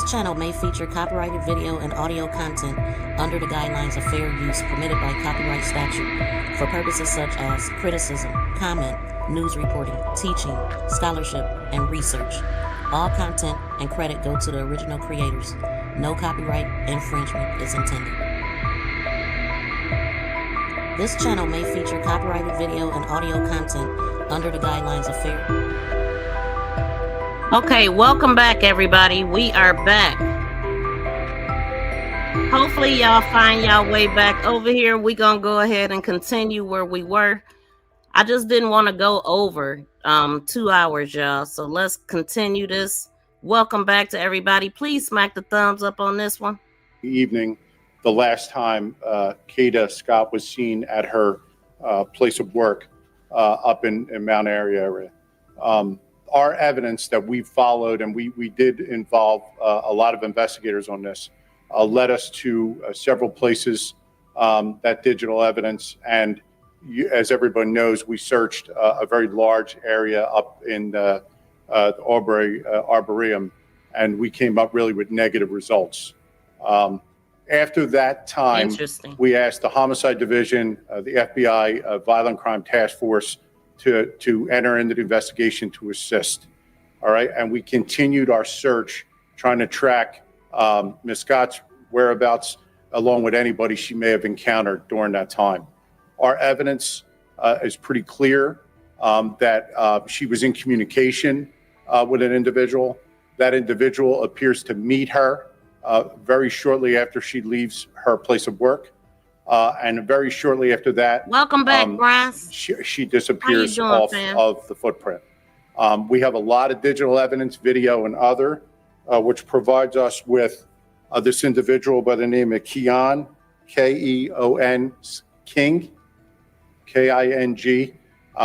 This channel may feature copyrighted video and audio content under the guidelines of fair use permitted by copyright statute for purposes such as criticism, comment, news reporting, teaching, scholarship, and research. All content and credit go to the original creators. No copyright infringement is intended. This channel may feature copyrighted video and audio content under the guidelines of fair. Okay, welcome back, everybody. We are back. Hopefully, y'all find y'all way back over here. We're going to go ahead and continue where we were. I just didn't want to go over 2 hours, y'all. So let's continue this. Welcome back to everybody. Please smack the thumbs up on this one. Evening, the last time Kada Scott was seen at her place of work up in Mount Airy area. Our evidence that we followed, and we did involve a lot of investigators on this, led us to several places, that digital evidence. And as everybody knows, we searched a very large area up in the Arboretum, and we came up really with negative results. After that time, we asked the Homicide Division, the FBI Violent Crime Task Force to enter into the investigation to assist. All right. And we continued our search, trying to track Ms. Scott's whereabouts along with anybody she may have encountered during that time. Our evidence is pretty clear that she was in communication with an individual. That individual appears to meet her very shortly after she leaves her place of work. And very shortly after that, welcome back, Bryce. She disappears off of the footprint. We have a lot of digital evidence, video and other, which provides us with this individual by the name of Keon, Keon King, King.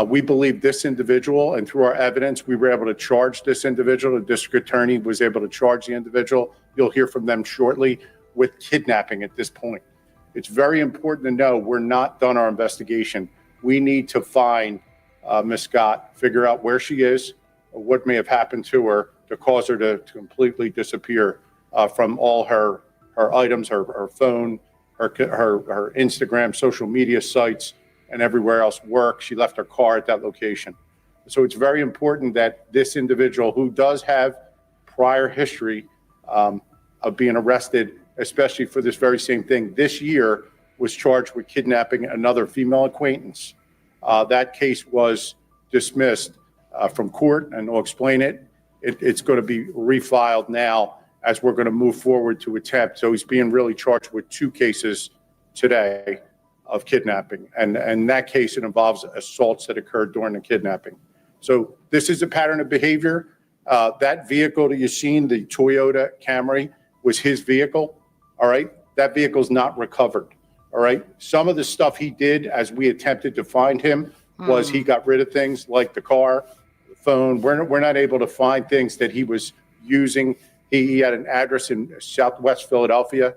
We believe this individual, and through our evidence, we were able to charge this individual. The district attorney was able to charge the individual. You'll hear from them shortly, with kidnapping at this point. It's very important to know we're not done our investigation. We need to find Ms. Scott, figure out where she is, or what may have happened to her to cause her to completely disappear from all her items, her phone, her Instagram, social media sites, and everywhere else, work. She left her car at that location. So it's very important that this individual, who does have prior history of being arrested, especially for this very same thing, this year was charged with kidnapping another female acquaintance. That case was dismissed from court, and I'll explain it. It's going to be refiled now as we're going to move forward to attempt. So he's being really charged with 2 cases today of kidnapping. And in that case, it involves assaults that occurred during the kidnapping. So this is a pattern of behavior. That vehicle that you've seen, the Toyota Camry, was his vehicle. All right. That vehicle's not recovered. All right. Some of the stuff he did as we attempted to find him was he got rid of things like the car, the phone. We're not able to find things that he was using. He had an address in Southwest Philadelphia.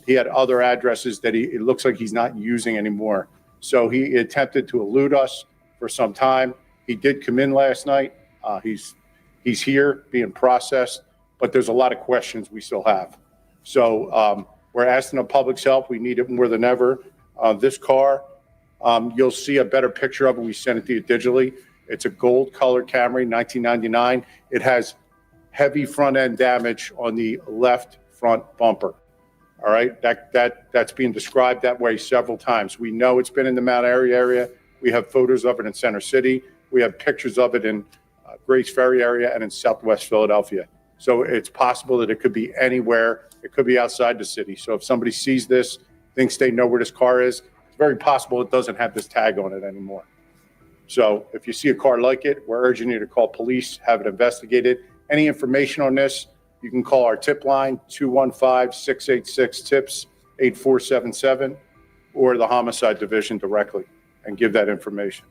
He had other addresses that it looks like he's not using anymore. So he attempted to elude us for some time. He did come in last night. He's here being processed, but there's a lot of questions we still have. So we're asking the public's help. We need it more than ever. This car, you'll see a better picture of it. We sent it to you digitally. It's a gold colored Camry, 1999. It has heavy front end damage on the left front bumper. All right, that's being described that way several times. We know it's been in the Mount Airy area. We have photos of it in Center City. We have pictures of it in Grace Ferry area and in Southwest Philadelphia. So it's possible that it could be anywhere. It could be outside the city. So if somebody sees this, thinks they know where this car is, it's very possible it doesn't have this tag on it anymore. So if you see a car like it, we're urging you to call police, have it investigated. Any information on this, you can call our tip line, 215-686-TIPS, 8477, or the Homicide Division directly, and give that information.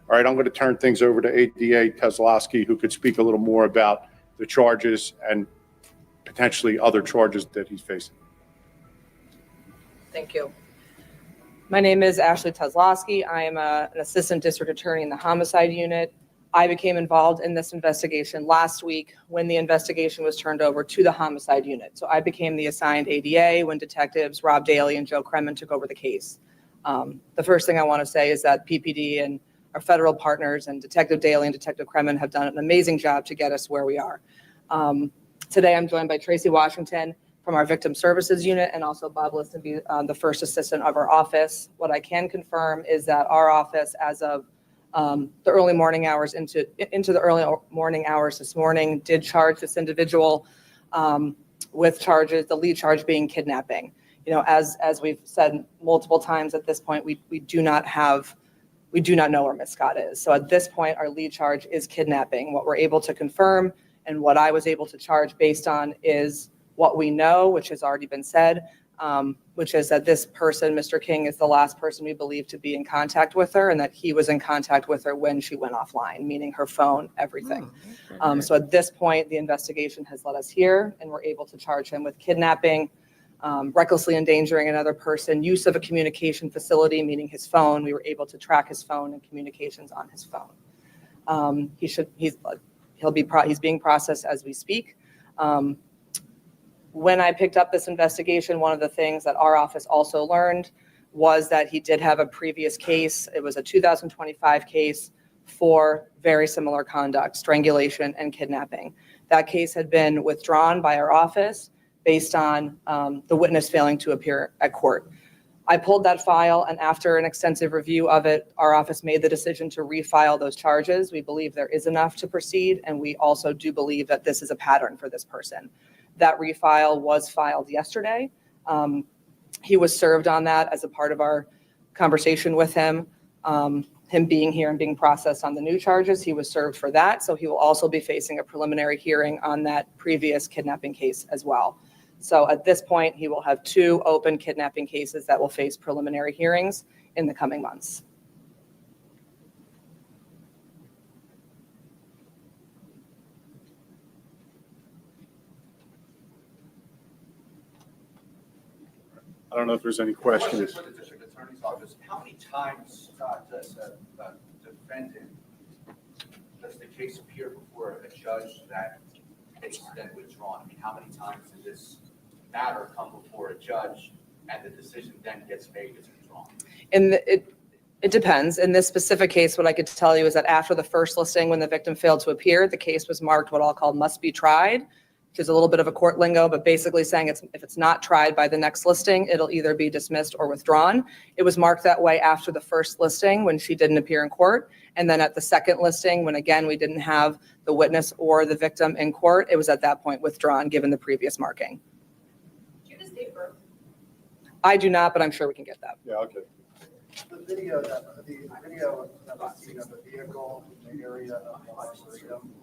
All right, I'm going to turn things over to ADA Kozlowski, who could speak a little more about the charges and potentially other charges that he's facing. Thank you. My name is Ashley Kozlowski. I am an assistant district attorney in the homicide unit. I became involved in this investigation last week when the investigation was turned over to the homicide unit. So I became the assigned ADA when detectives Rob Daly and Joe Kremen took over the case. The first thing I want to say is that PPD and our federal partners and Detective Daly and Detective Kremen have done an amazing job to get us where we are. Today I'm joined by Tracy Washington from our Victim Services Unit and also Bob Listenby, the first assistant of our office. What I can confirm is that our office, as of the early morning hours into the early morning hours this morning, did charge this individual with charges, the lead charge being kidnapping. You know, as we've said multiple times at this point, we do not know where Ms. Scott is. So at this point, our lead charge is kidnapping. What we're able to confirm and what I was able to charge based on is what we know, which has already been said, which is that this person, Mr. King, is the last person we believe to be in contact with her, and that he was in contact with her when she went offline, meaning her phone, everything. So at this point, the investigation has led us here, and we're able to charge him with kidnapping, recklessly endangering another person, use of a communication facility, meaning his phone. We were able to track his phone and communications on his phone. He's being processed as we speak. When I picked up this investigation, one of the things that our office also learned was that he did have a previous case. It was a 2025 case for very similar conduct, strangulation and kidnapping. That case had been withdrawn by our office based on the witness failing to appear at court. I pulled that file, and after an extensive review of it, our office made the decision to refile those charges. We believe there is enough to proceed, and we also do believe that this is a pattern for this person. That refile was filed yesterday. He was served on that as a part of our conversation with him. Him being here and being processed on the new charges, he was served for that. So he will also be facing a preliminary hearing on that previous kidnapping case as well. So at this point, he will have 2 open kidnapping cases that will face preliminary hearings in the coming months. I don't know if there's any questions. For the district attorney's office, how many times does a defendant, does the case appear before a judge that it's then withdrawn? I mean, how many times does this matter come before a judge and the decision then gets made as withdrawn? It depends. In this specific case, what I could tell you is that after the first listing, when the victim failed to appear, the case was marked what I'll call must be tried, which is a little bit of a court lingo, but basically saying if it's not tried by the next listing, it'll either be dismissed or withdrawn. It was marked that way after the first listing when she didn't appear in court. And then at the second listing, when again, we didn't have the witness or the victim in court, it was at that point withdrawn given the previous marking. Do you have his date of birth? I do not, but I'm sure we can get that. Yeah, okay. The video that was seen of the vehicle in the area of freedom,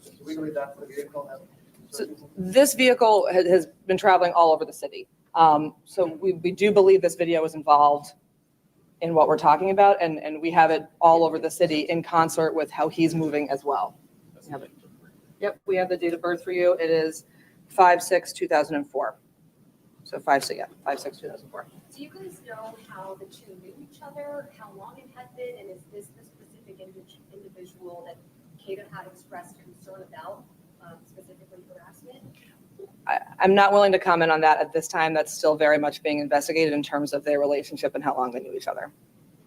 do we believe that's the vehicle that? So this vehicle has been traveling all over the city. So we do believe this video is involved in what we're talking about, and we have it all over the city in concert with how he's moving as well. Yep, we have the date of birth for you. It is 5/6/2004. So 5/6/2004. Do you guys know how the 2 knew each other, how long it had been, and is this the specific individual that Kada had expressed concern about, specifically harassment? I'm not willing to comment on that at this time. That's still very much being investigated in terms of their relationship and how long they knew each other.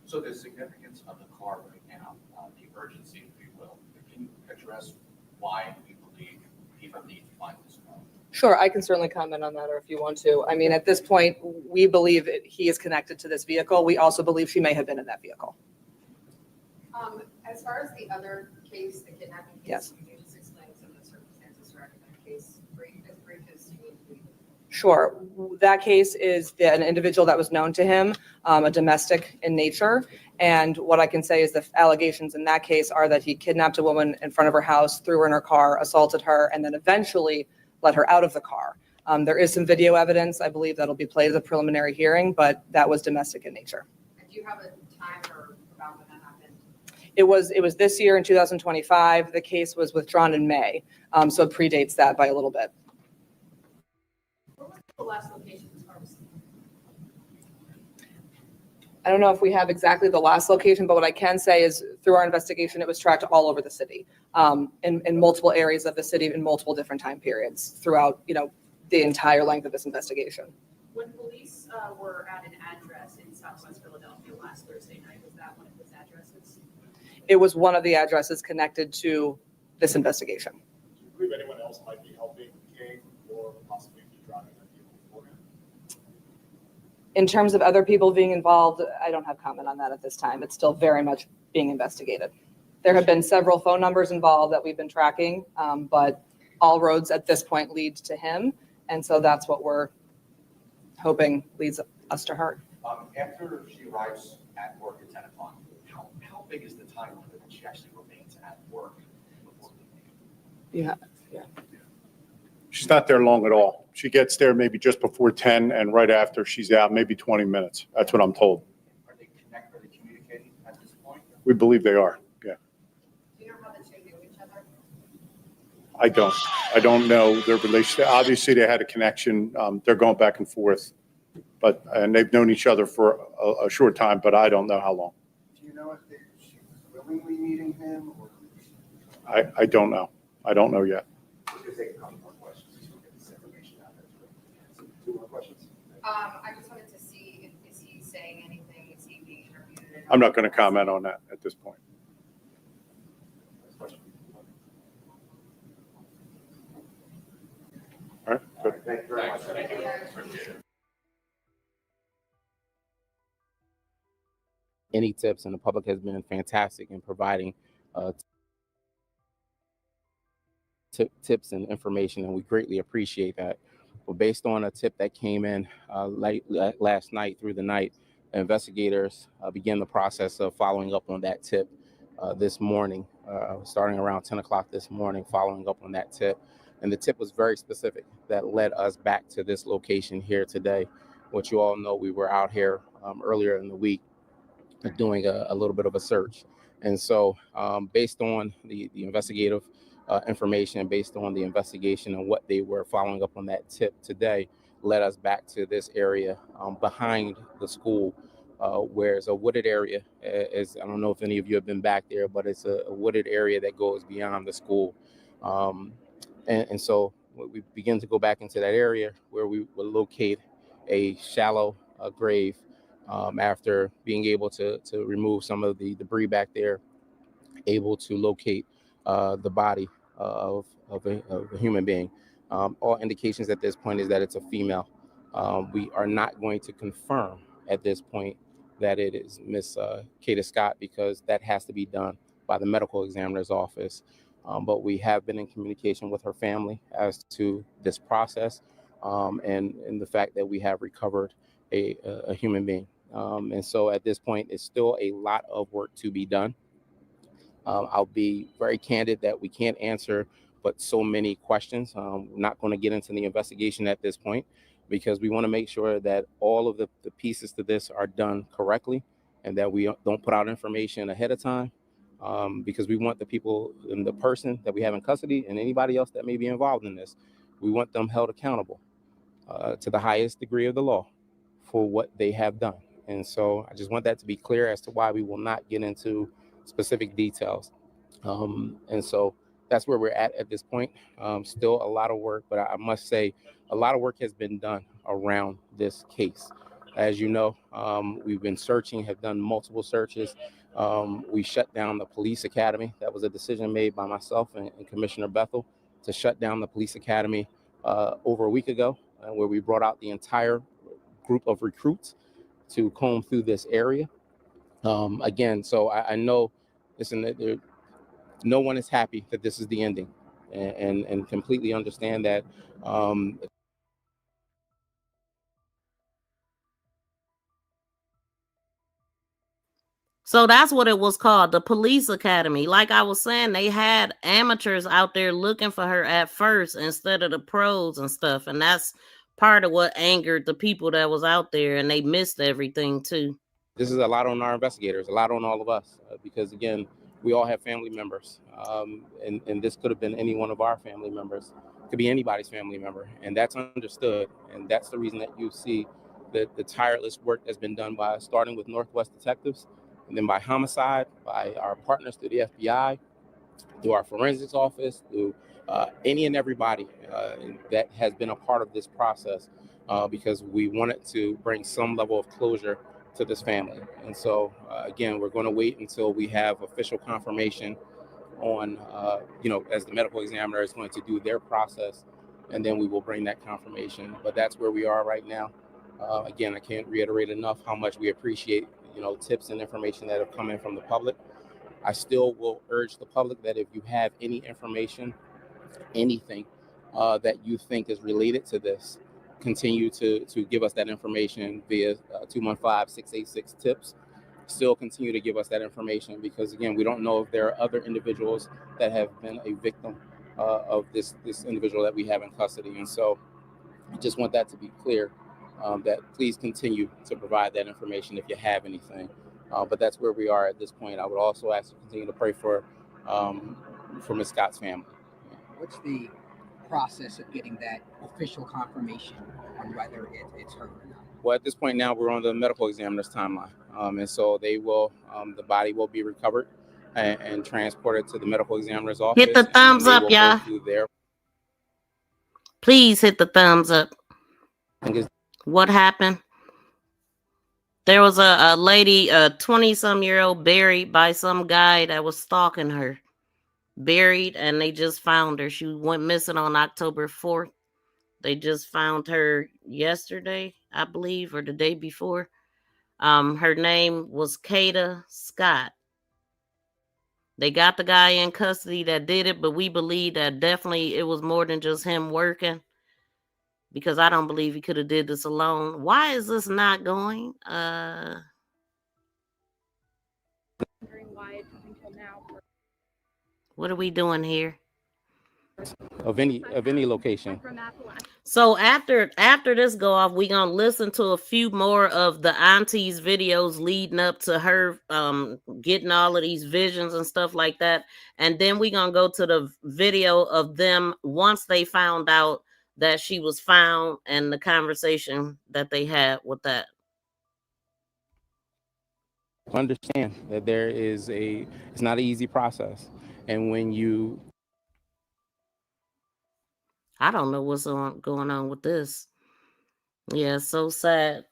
So the significance of the car right now, the urgency, if you will, can you address why we believe people need to find this car? Sure, I can certainly comment on that, or if you want to. I mean, at this point, we believe he is connected to this vehicle. We also believe she may have been in that vehicle. As far as the other case, the kidnapping case, Yes. can you just explain some of the circumstances surrounding that case, brief as you need to be? Sure. That case is an individual that was known to him, a domestic in nature. And what I can say is the allegations in that case are that he kidnapped a woman in front of her house, threw her in her car, assaulted her, and then eventually let her out of the car. There is some video evidence, I believe, that'll be played at the preliminary hearing, but that was domestic in nature. And do you have a time or about when that happened? It was this year in 2025. The case was withdrawn in May, so it predates that by a little bit. What was the last location this car was seen? I don't know if we have exactly the last location, but what I can say is through our investigation, it was tracked all over the city, in multiple areas of the city in multiple different time periods throughout, the entire length of this investigation. When police were at an address in Southwest Philadelphia last Thursday night, was that one of those addresses? It was one of the addresses connected to this investigation. Do you believe anyone else might be helping King or possibly be driving a vehicle for him? In terms of other people being involved, I don't have comment on that at this time. It's still very much being investigated. There have been several phone numbers involved that we've been tracking, but all roads at this point lead to him. And so that's what we're hoping leads us to her. After she arrives at work at 10 o'clock, how big is the time limit that she actually remains at work before leaving? Yeah. She's not there long at all. She gets there maybe just before 10, and right after she's out, maybe 20 minutes. That's what I'm told. Are they communicating at this point? We believe they are, yeah. Do you know how the two knew each other? I don't know their relationship. Obviously, they had a connection. They're going back and forth, and they've known each other for a short time, but I don't know how long. Do you know if she was willingly meeting him or? I don't know. I don't know yet. We're going to take a couple more questions to get this information out there. Two more questions. I just wanted to see is he saying anything? Is he being interviewed? I'm not going to comment on that at this point. Next question. All right, good. Thank you very much. Any tips, and the public has been fantastic in providing tips and information, and we greatly appreciate that. But based on a tip that came in last night through the night, investigators began the process of following up on that tip this morning, starting around 10 o'clock this morning, following up on that tip. And the tip was very specific that led us back to this location here today. What you all know, we were out here earlier in the week doing a little bit of a search. And so based on the investigative information and based on the investigation and what they were following up on that tip today, led us back to this area behind the school, where it's a wooded area. I don't know if any of you have been back there, but it's a wooded area that goes beyond the school. And so we begin to go back into that area where we will locate a shallow grave after being able to remove some of the debris back there, able to locate the body of a human being. All indications at this point is that it's a female. We are not going to confirm at this point that it is Miss Kada Scott, because that has to be done by the medical examiner's office. But we have been in communication with her family as to this process and the fact that we have recovered a human being. And so at this point, it's still a lot of work to be done. I'll be very candid that we can't answer but so many questions. We're not going to get into the investigation at this point because we want to make sure that all of the pieces to this are done correctly and that we don't put out information ahead of time because we want the people and the person that we have in custody and anybody else that may be involved in this, we want them held accountable to the highest degree of the law for what they have done. And so I just want that to be clear as to why we will not get into specific details. And so that's where we're at this point. Still a lot of work, but I must say a lot of work has been done around this case. As you know, we've been searching, have done multiple searches. We shut down the police academy. That was a decision made by myself and Commissioner Bethel to shut down the police academy over a week ago, where we brought out the entire group of recruits to comb through this area. Again, so I know, listen, no one is happy that this is the ending, and completely understand that. So that's what it was called, the police academy. Like I was saying, they had amateurs out there looking for her at first instead of the pros and stuff. And that's part of what angered the people that was out there, and they missed everything too. This is a lot on our investigators, a lot on all of us, because again, we all have family members, and this could have been any one of our family members, could be anybody's family member, and that's understood, and that's the reason that you see the tireless work that's been done by starting with Northwest Detectives, and then by homicide, by our partners through the FBI, through our forensics office, through any and everybody that has been a part of this process, because we wanted to bring some level of closure to this family. And so, again, we're going to wait until we have official confirmation on, as the medical examiner is going to do their process, and then we will bring that confirmation. But that's where we are right now. Again, I can't reiterate enough how much we appreciate, tips and information that have come in from the public. I still will urge the public that if you have any information, anything that you think is related to this, continue to give us that information via 215-686-TIPS. Still continue to give us that information, because again, we don't know if there are other individuals that have been a victim of this individual that we have in custody. And so I just want that to be clear, that please continue to provide that information if you have anything. But that's where we are at this point. I would also ask you to continue to pray for Ms. Scott's family. What's the process of getting that official confirmation on whether it's her or not? Well, at this point now, we're on the medical examiner's timeline. And so they will, the body will be recovered and transported to the medical examiner's office. Hit the thumbs up, y'all. Please hit the thumbs up. What happened? There was a lady, a 20-some-year-old, buried by some guy that was stalking her. Buried, and they just found her. She went missing on October 4th. They just found her yesterday, I believe, or the day before. Her name was Kada Scott. They got the guy in custody that did it, but we believe that definitely it was more than just him working, because I don't believe he could have did this alone. Why is this not going? What are we doing here? Of any location. So after this go off, we're gonna listen to a few more of the auntie's videos leading up to her getting all of these visions and stuff like that. And then we're gonna go to the video of them once they found out that she was found and the conversation that they had with that. Understand that it's not an easy process. And when you... I don't know what's going on with this. Yeah, so sad.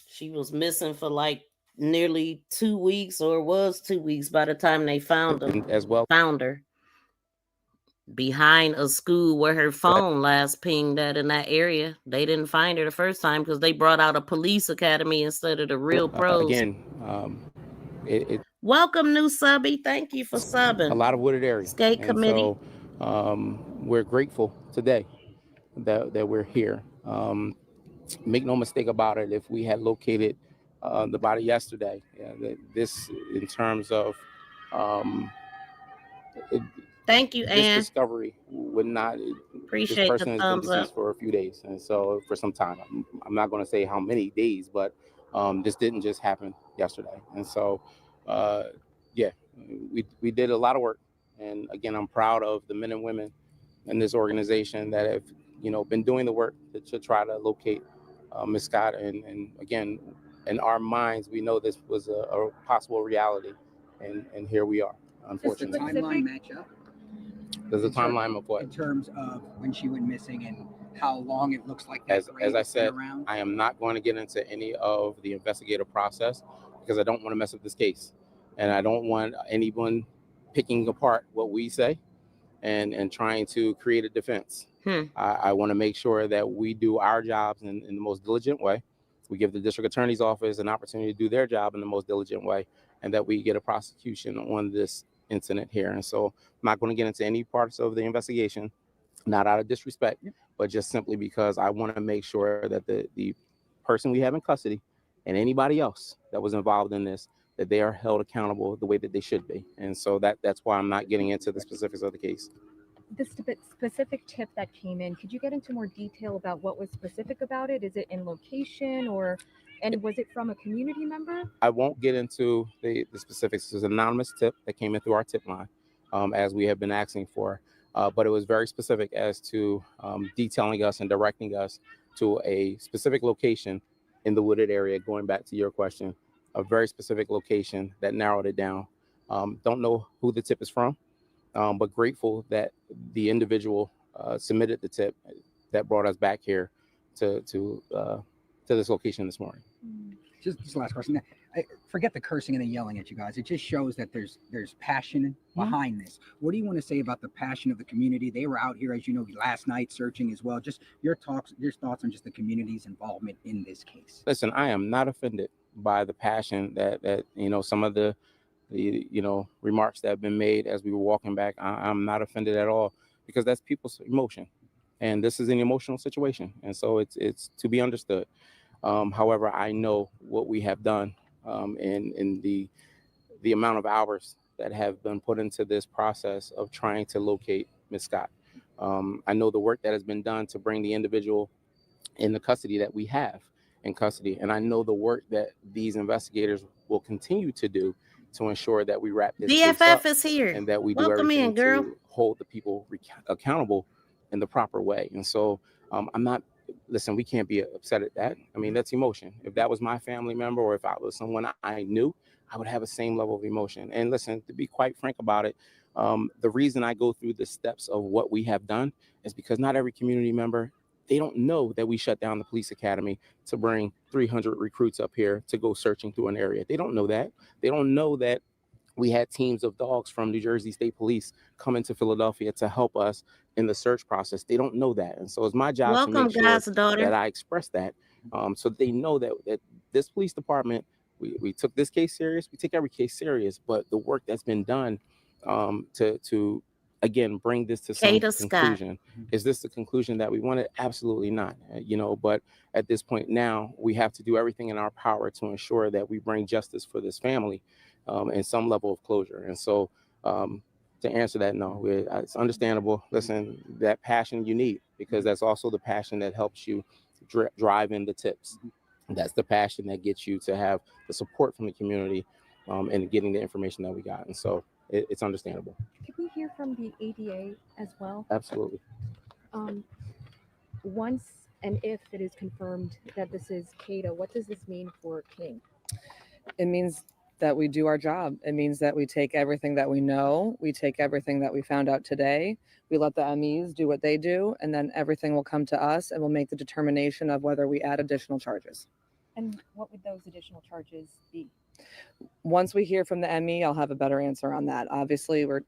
She was missing for like nearly 2 weeks, or was 2 weeks by the time they found her. Found her behind a school where her phone last pinged at in that area. They didn't find her the first time because they brought out a police academy instead of the real pros. Again, welcome, new subby. Thank you for subbing. A lot of wooded area. Skate committee. So we're grateful today that we're here. Make no mistake about it, if we had located the body yesterday, this in terms of thank you, Ann. This discovery would not... Appreciate this person the has thumbs been deceased up for a few days, and so for some time. I'm not going to say how many days, but this didn't just happen yesterday. And so, we did a lot of work. And again, I'm proud of the men and women in this organization that have, been doing the work to try to locate Ms. Scott. And again, in our minds, we know this was a possible reality, and here we are, unfortunately. Does the timeline match up? There's a timeline of what? In terms of when she went missing and how long it looks like that as I said, I am not going to get into any of the investigative process because I don't want to mess up this case. And I don't want anyone picking apart what we say and trying to create a defense. I want to make sure that we do our jobs in the most diligent way. We give the district attorney's office an opportunity to do their job in the most diligent way, and that we get a prosecution on this incident here. And so I'm not going to get into any parts of the investigation, not out of disrespect, but just simply because I want to make sure that the person we have in custody and anybody else that was involved in this, that they are held accountable the way that they should be. And so that's why I'm not getting into the specifics of the case. The specific tip that came in, could you get into more detail about what was specific about it? Is it in location and was it from a community member? I won't get into the specifics. It's an anonymous tip that came in through our tip line, as we have been asking for. But it was very specific as to detailing us and directing us to a specific location in the wooded area, going back to your question, a very specific location that narrowed it down. Don't know who the tip is from, but grateful that the individual submitted the tip that brought us back here to this location this morning. Just last question. Forget the cursing and the yelling at you guys. It just shows that there's passion behind this. What do you want to say about the passion of the community? They were out here, as you know, last night searching as well. Just your thoughts on just the community's involvement in this case. Listen, I am not offended by the passion that some of the remarks that have been made as we were walking back. I'm not offended at all, because that's people's emotion, and this is an emotional situation, and so it's to be understood. However, I know what we have done, in the amount of hours that have been put into this process of trying to locate Ms. Scott. I know the work that has been done to bring the individual in the custody that we have in custody, and I know the work that these investigators will continue to do to ensure that we wrap this case up BFF is here. and that we do Welcome everything in, girl. to hold the people accountable in the proper way. And so I'm not. Listen, we can't be upset at that. I mean, that's emotion. If that was my family member, or if I was someone I knew, I would have the same level of emotion. And listen, to be quite frank about it, the reason I go through the steps of what we have done is because not every community member, they don't know that we shut down the police academy to bring 300 recruits up here to go searching through an area. They don't know that. They don't know that we had teams of dogs from New Jersey State Police come into Philadelphia to help us in the search process. They don't know that. And so it's my job to make sure that I express that, so that they know that this police department, we took this case serious. We take every case serious, but the work that's been done to again, bring this to some conclusion. Is this the conclusion that we wanted? Absolutely not. But at this point now, we have to do everything in our power to ensure that we bring justice for this family, and some level of closure. And so to answer that, no, it's understandable. Listen, that passion you need, because that's also the passion that helps you drive in the tips. That's the passion that gets you to have the support from the community, and getting the information that we got. And so it's understandable. Could we hear from the ADA as well? Absolutely. Once and if it is confirmed that this is Kada, what does this mean for King? It means that we do our job. It means that we take everything that we know, we take everything that we found out today, we let the MEs do what they do, and then everything will come to us and we'll make the determination of whether we add additional charges. And what would those additional charges be? Once we hear from the ME, I'll have a better answer on that. Obviously, we're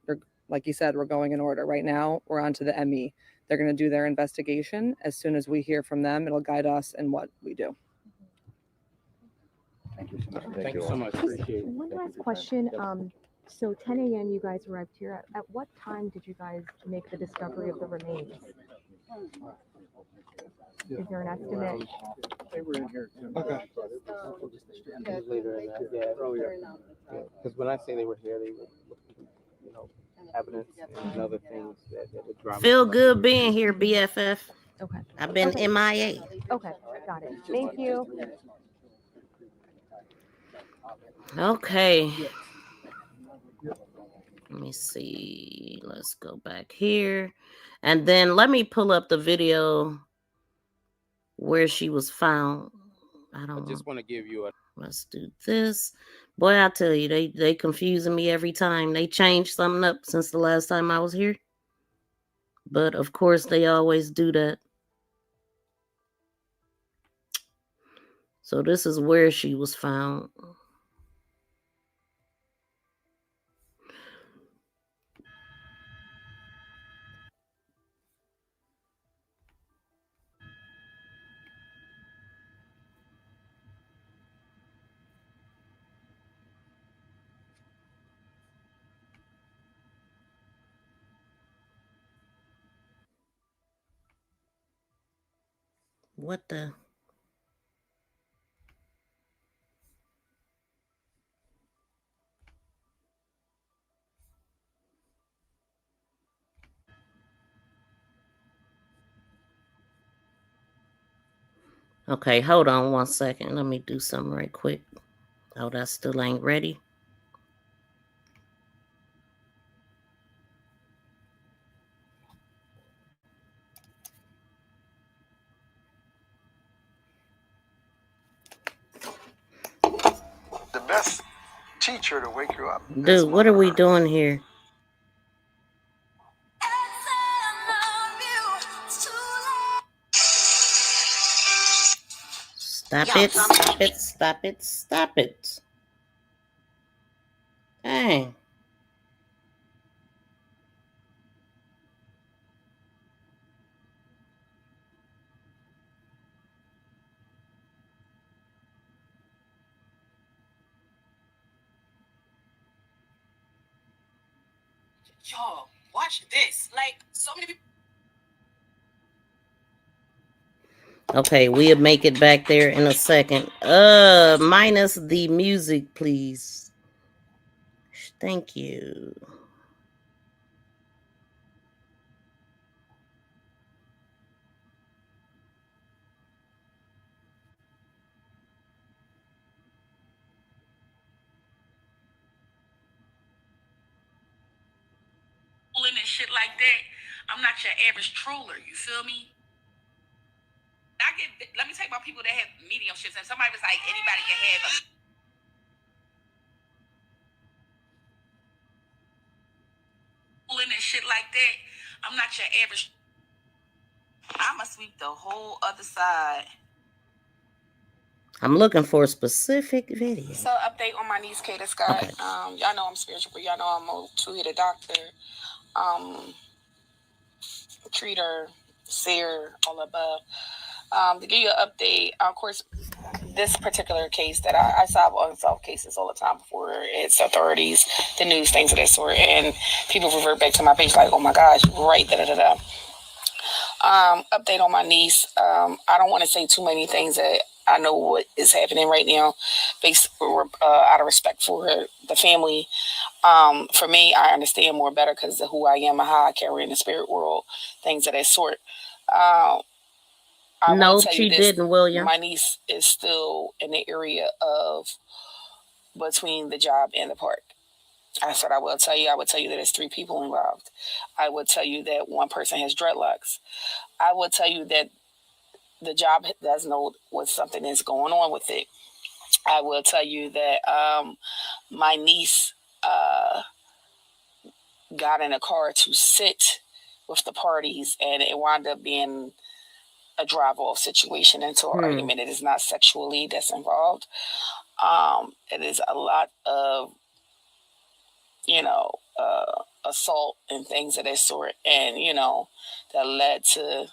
like you said, we're going in order. Right now, we're on to the ME. They're going to do their investigation. As soon as we hear from them, it'll guide us in what we do. Thank you so much. Thank you so much. Appreciate it. One last question. So 10 a.m. you guys arrived here. At what time did you guys make the discovery of the remains? Is there an estimate? They were in here too. Okay. Later in that, yeah, earlier. Because when I say they were here, they were looking, evidence and other things that would drive. Feel good being here, BFF. Okay. I've been MIA. Okay, got it. Thank you. Okay. Let me see. Let's go back here. And then let me pull up the video where she was found. I just want to give you a. Let's do this. Boy, I tell you, they confusing me every time. They changed something up since the last time I was here. But of course, they always do that. So this is where she was found. What the? Okay, hold on 1 second. Let me do something right quick. Oh, that still ain't ready. best teacher to wake you up. Dude, what are we doing here? Stop it, stop it, stop it, stop it. Dang. Y'all, watch this. Like, so many people. Okay, we'll make it back there in a second. Minus the music, please. Thank you. And shit like that. I'm not your average troller, you feel me? Let me tell you about people that have mediumships, and somebody was like, anybody can have them. And shit like that. I'm not your average. I'ma sweep the whole other side. I'm looking for a specific video. So, update on my niece, Kada Scott. Okay. Y'all know I'm spiritual, but y'all know I'm a two-headed doctor. Treater, seer, all above. To give you an update, of course, this particular case that I solve unsolved cases all the time before it's authorities, the news, things of that sort, and people revert back to my page like, oh my gosh, right, da-da-da-da. Update on my niece. I don't want to say too many things that I know what is happening right now, based out of respect for the family. For me, I understand more better because of who I am and how I carry in the spirit world, things of that sort. No, she didn't, William. My niece is still in the area of between the job and the park. I said I will tell you. I would tell you that there's 3 people involved. I would tell you that one person has dreadlocks. I would tell you that the job does know what something is going on with it. I will tell you that my niece got in a car to sit with the parties, and it wound up being a drive-off situation into an argument. It is not sexually that's involved. It is a lot of, assault and things of that sort, and that led to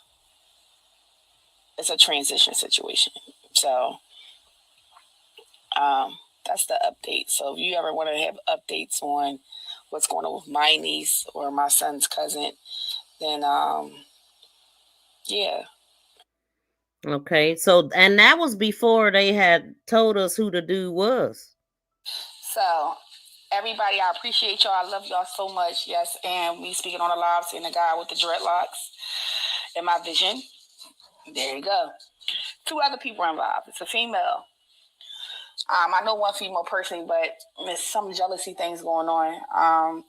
it's a transition situation. So that's the update. So if you ever want to have updates on what's going on with my niece or my son's cousin, then yeah. Okay, so and that was before they had told us who the dude was. So everybody, I appreciate y'all. I love y'all so much. Yes, and me speaking on the live, seeing the guy with the dreadlocks in my vision. There you go. 2 other people involved. It's a female. I know one female personally, but there's some jealousy things going on.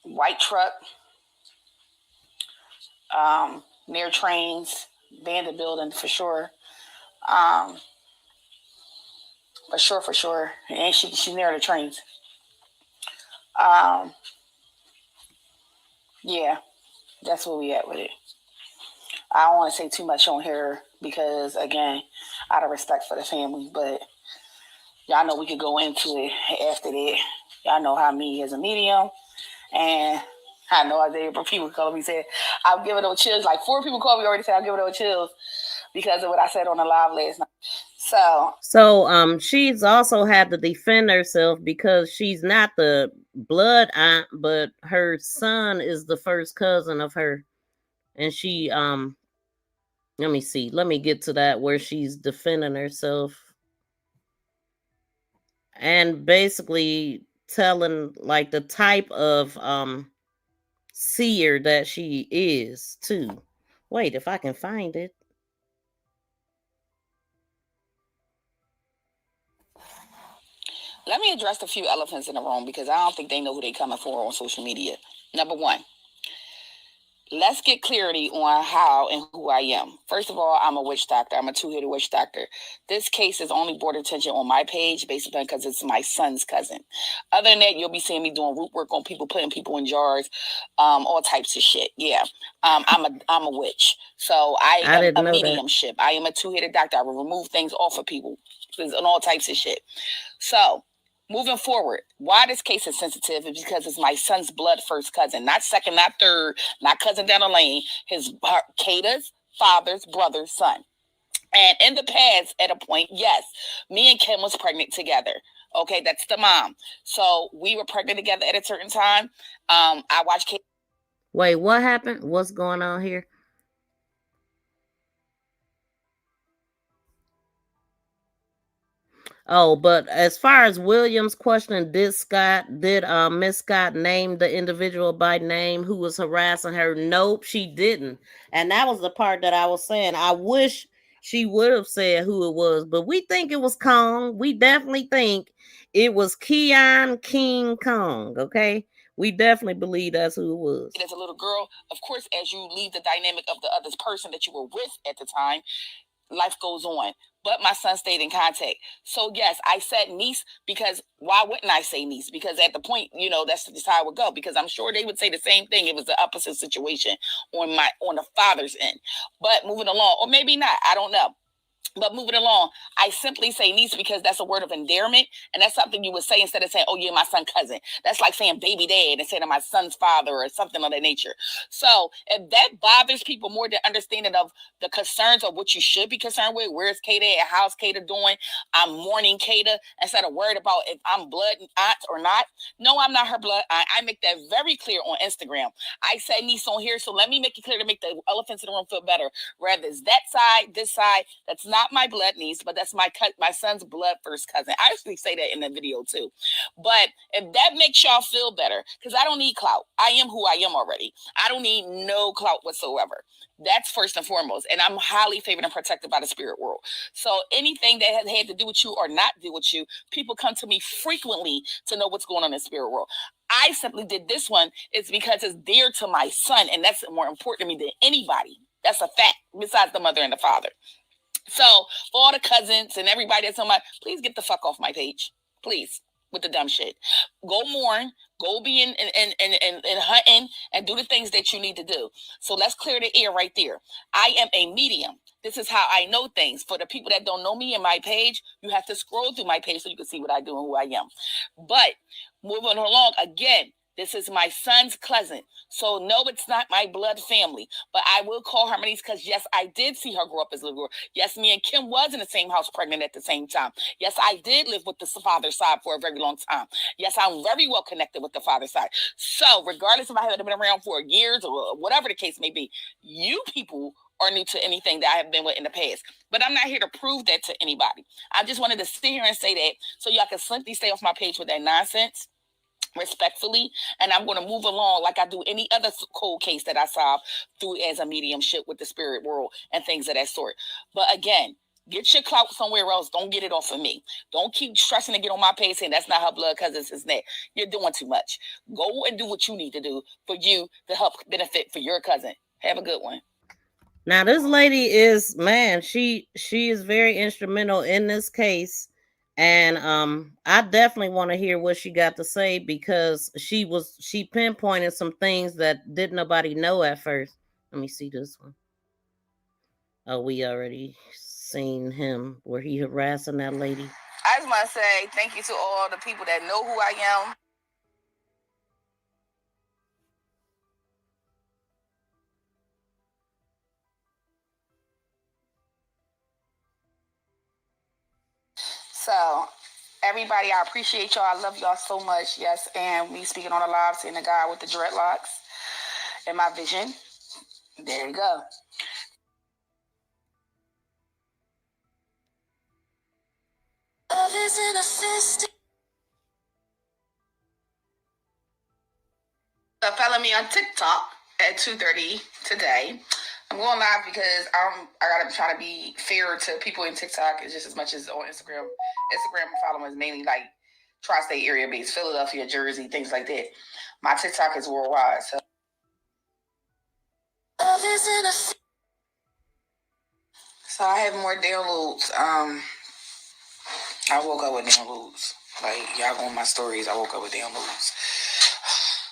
White truck, near trains, bandit building for sure. For sure. And she's near the trains. Yeah, that's where we at with it. I don't want to say too much on here because, again, out of respect for the family, but y'all know we could go into it after that. Y'all know how me as a medium, and I know Isaiah, but people call me said I'll give it those chills. Like 4 people called me already said I'll give it those chills because of what I said on the live last night. So she's also had to defend herself because she's not the blood aunt, but her son is the first cousin of her. And she let me see. Let me get to that where she's defending herself. And basically telling like the type of seer that she is too. Wait, if I can find it. Let me address a few elephants in the room because I don't think they know who they're coming for on social media. Number 1, let's get clarity on how and who I am. First of all, I'm a witch doctor. I'm a two-headed witch doctor. This case is only brought attention on my page basically because it's my son's cousin. Other than that, you'll be seeing me doing root work on people, putting people in jars, all types of shit. Yeah, I'm a witch. So I am a mediumship. I am a two-headed doctor. I will remove things off of people and all types of shit. So moving forward, why this case is sensitive is because it's my son's blood first cousin, not second, not third, not cousin down the lane. Kada's father's brother's son. And in the past, at a point, yes, me and Kim was pregnant together. Okay, that's the mom. So we were pregnant together at a certain time. I watched Kada. Wait, what happened? What's going on here? Oh, but as far as Williams' question, did Miss Scott name the individual by name who was harassing her? Nope, she didn't. And that was the part that I was saying. I wish she would have said who it was, but we think it was Kong. We definitely think it was Keon King Kong. Okay, we definitely believe that's who it was. As a little girl, of course, as you leave the dynamic of the other person that you were with at the time, life goes on. But my son stayed in contact. So yes, I said niece because why wouldn't I say niece? Because at the point, that's just how it would go. Because I'm sure they would say the same thing. It was the opposite situation on the father's end. But moving along, or maybe not, I don't know. But moving along, I simply say niece because that's a word of endearment, and that's something you would say instead of saying, "Oh, you're my son's cousin." That's like saying "baby dad" instead of "my son's father" or something of that nature. So, if that bothers people more than understanding of the concerns of what you should be concerned with, where's Kada and how's Kada doing? I'm mourning Kada instead of worried about if I'm blood aunt or not. No, I'm not her blood aunt. I make that very clear on Instagram. I said niece on here, so let me make it clear to make the elephants in the room feel better. Whether it's that side, this side, that's not my blood niece, but that's my son's blood first cousin. I actually say that in the video too. But if that makes y'all feel better, because I don't need clout. I am who I am already. I don't need no clout whatsoever. That's first and foremost. And I'm highly favored and protected by the spirit world. So anything that has had to do with you or not do with you, people come to me frequently to know what's going on in the spirit world. I simply did this one is because it's dear to my son, and that's more important to me than anybody. That's a fact, besides the mother and the father. So for all the cousins and everybody that's on my, please get the fuck off my page. Please, with the dumb shit. Go mourn, go be in hunting and do the things that you need to do. So let's clear the air right there. I am a medium. This is how I know things. For the people that don't know me and my page, you have to scroll through my page so you can see what I do and who I am. But moving along again, this is my son's cousin. So no, it's not my blood family. But I will call her my niece because yes, I did see her grow up as a little girl. Yes, me and Kim was in the same house pregnant at the same time. Yes, I did live with the father's side for a very long time. Yes, I'm very well connected with the father's side. So regardless if I have been around for years or whatever the case may be, you people are new to anything that I have been with in the past. But I'm not here to prove that to anybody. I just wanted to sit here and say that so y'all can simply stay off my page with that nonsense. Respectfully, and I'm going to move along like I do any other cold case that I solve through as a mediumship with the spirit world and things of that sort. But again, get your clout somewhere else. Don't get it off of me. Don't keep stressing to get on my page saying that's not her blood because it's that. You're doing too much. Go and do what you need to do for you to help benefit for your cousin. Have a good one. Now this lady is, man, she is very instrumental in this case. And I definitely want to hear what she got to say because she pinpointed some things that didn't nobody know at first. Let me see this one. Oh, we already seen him where he harassing that lady. I just want to say thank you to all the people that know who I am. So, everybody, I appreciate y'all. I love y'all so much. Yes, and me speaking on the live, seeing the guy with the dreadlocks in my vision. There you go. Love is an assistant. Follow me on TikTok at 2:30 today. I'm going live because I gotta try to be fair to people in TikTok just as much as on Instagram. Instagram following is mainly like tri-state area based, Philadelphia, Jersey, things like that. My TikTok is worldwide, so So I have more downloads. I woke up with downloads. Like, y'all go on my stories, I woke up with downloads.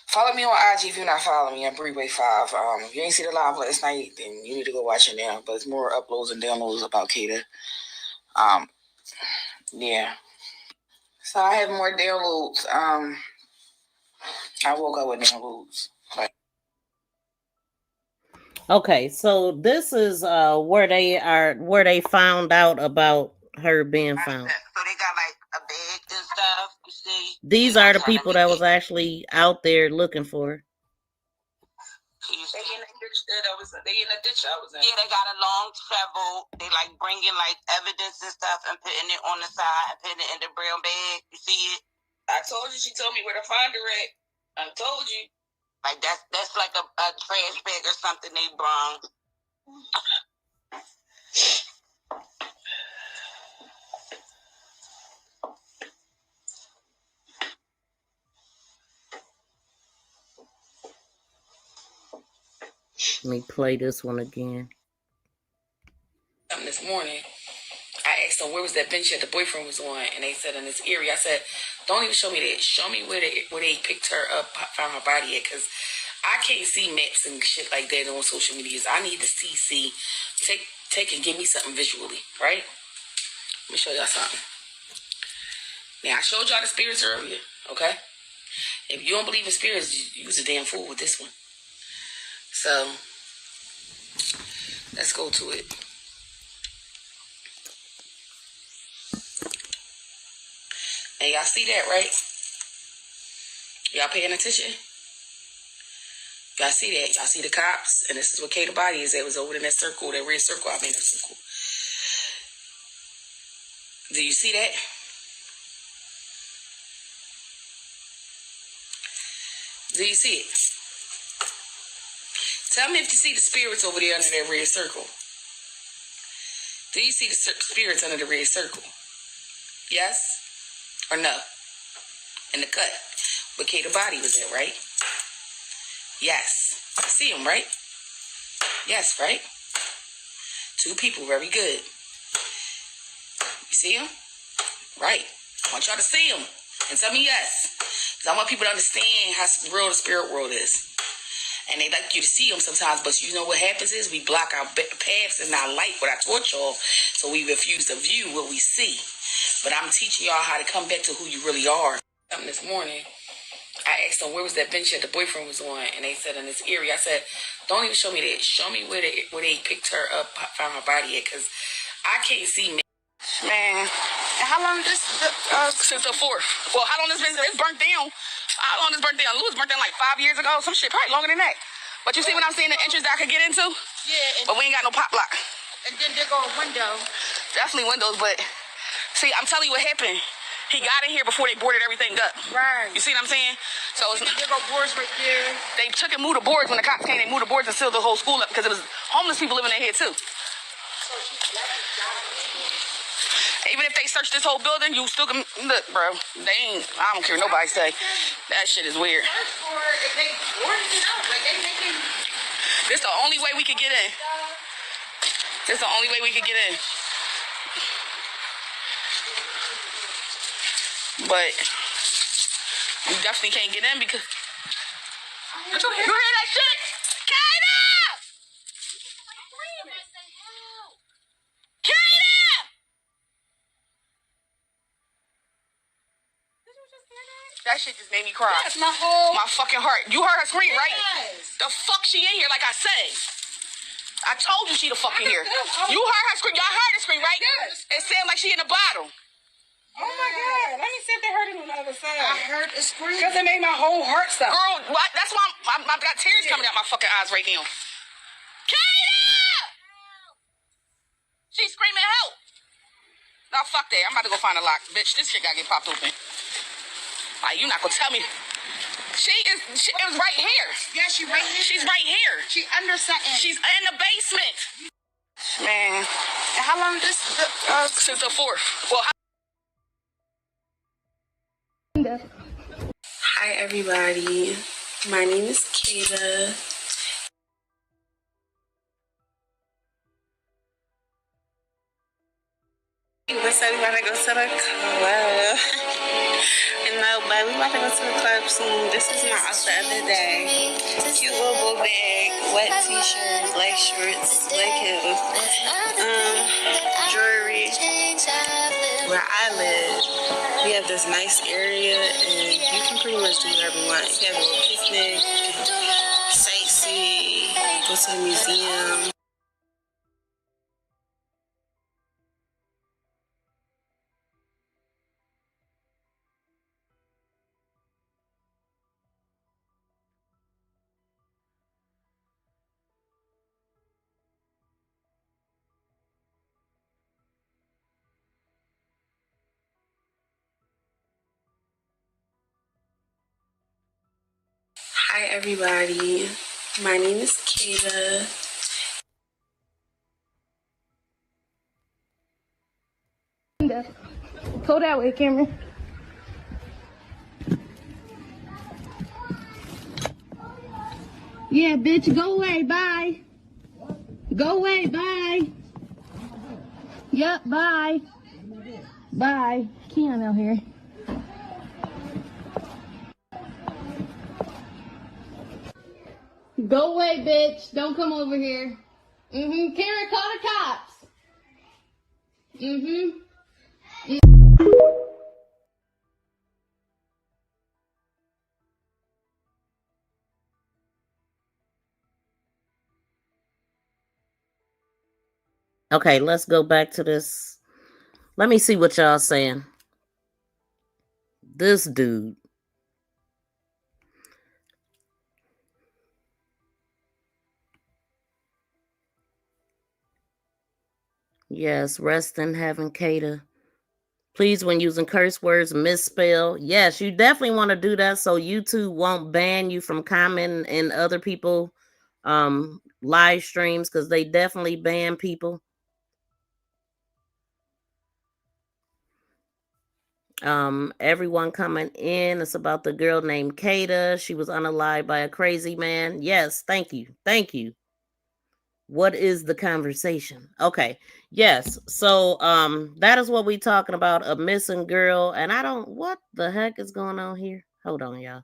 Follow me on IG if you're not following me. I'm Breeway5. If you ain't see the live last night, then you need to go watch it now. But it's more uploads and downloads about Kada. Yeah. So I have more downloads. I woke up with downloads. Like, okay, so this is where they found out about her being found. so they got like a bag and stuff. You see? These are the people that was actually out there looking for her. They in the ditch. They in the ditch I was in. Yeah, they got a long shovel. They like bringing like evidence and stuff and putting it on the side and putting it in the brown bag. You see it? I told you. She told me where to find her at. I told you. Like that's like a trash bag or something they brung. Let me play this one again. This morning, I asked them where was that bench that the boyfriend was on, and they said in this area. I said, "Don't even show me that. Show me where they picked her up, found her body at, because I can't see maps and shit like that on social medias. I need to see. Take and give me something visually, right? Let me show y'all something. Now I showed y'all the spirits earlier, okay? If you don't believe in spirits, you was a damn fool with this one. So let's go to it. And y'all see that, right? Y'all paying attention? Y'all see that? Y'all see the cops? And this is what Kada body is. It was over in that circle, that red circle. I mean, that circle. Do you see that? Do you see it? Tell me if you see the spirits over there under that red circle. Do you see the spirits under the red circle? Yes or no? In the cut. But Kada body was there, right? Yes. I see him, right? Yes, right? Two people, very good. You see him? Right. I want y'all to see him. And tell me yes. Because I want people to understand how real the spirit world is. And they like you to see them sometimes, but you know what happens is we block our paths and our light, what I taught y'all, so we refuse to view what we see. But I'm teaching y'all how to come back to who you really are. This morning, I asked them where was that bench that the boyfriend was on, and they said in this area. I said, don't even show me that. Show me where they picked her up, found her body at, because I can't see. Man, how long this? Since the 4th. Well, how long this been? It's burnt down. How long this burnt down? Louis burnt down like 5 years ago. Some shit, probably longer than that. But you see what I'm saying? The entrance that I could get into? Yeah. But we ain't got no pop lock. And then there go a window. Definitely windows, but see, I'm telling you what happened. He got in here before they boarded everything up. Right. You see what I'm saying? So it's, there go boards right there. They took and moved the boards when the cops came. They moved the boards and sealed the whole school up because it was homeless people living in here too. Even if they search this whole building, you still can look, bro. They ain't. I don't care what nobody say. That shit is weird. This the only way we could get in. This the only way we could get in. But you definitely can't get in because you hear that shit? Kada! Kada! That shit just made me cry. That's my fucking heart. You heard her scream, right? Yes. The fuck she in here, like I said. I told you she the fuck in here. You heard her scream. Y'all heard her scream, right? Yes. It sounded like she in the bottle. Oh my God. Let me see if they heard it on the other side. I heard a scream. Because it made my whole heart stop. Girl, that's why I got tears coming out my fucking eyes right now. Kada! She's screaming help. No, fuck that. I'm about to go find a lock. Bitch, this shit gotta get popped open. Like, you not gonna tell me. It was right here. Yeah, she right here. She's right here. She under something. She's in the basement. Man. And how long this? Since the 4th. Well, hi, everybody. My name is Kada. We said we about to go to the club. No, but we about to go to the club soon. This is my outfit the other day. Cute little book bag, wet t-shirt, black shorts, black heels, jewelry. Where I live, we have this nice area, and you can pretty much do whatever you want. You have a little picnic, sightsee, go to the museum. Hi everybody, my name is Kada. Go that way, Cameron. Yeah, bitch, go away, bye. Go away, bye. Yep, bye. Bye. Keon out here. Go away, bitch. Don't come over here. Karen, call the cops. Okay, let's go back to this. Let me see what y'all saying. This dude. Yes, rest in heaven, Kada. Please, when using curse words, misspell. Yes, you definitely want to do that so YouTube won't ban you from commenting in other people live streams, because they definitely ban people. Everyone coming in, it's about the girl named Kada. She was unalived by a crazy man. Yes, thank you. Thank you. What is the conversation? Okay. Yes. So that is what we talking about, a missing girl. And I don't, what the heck is going on here? Hold on, y'all.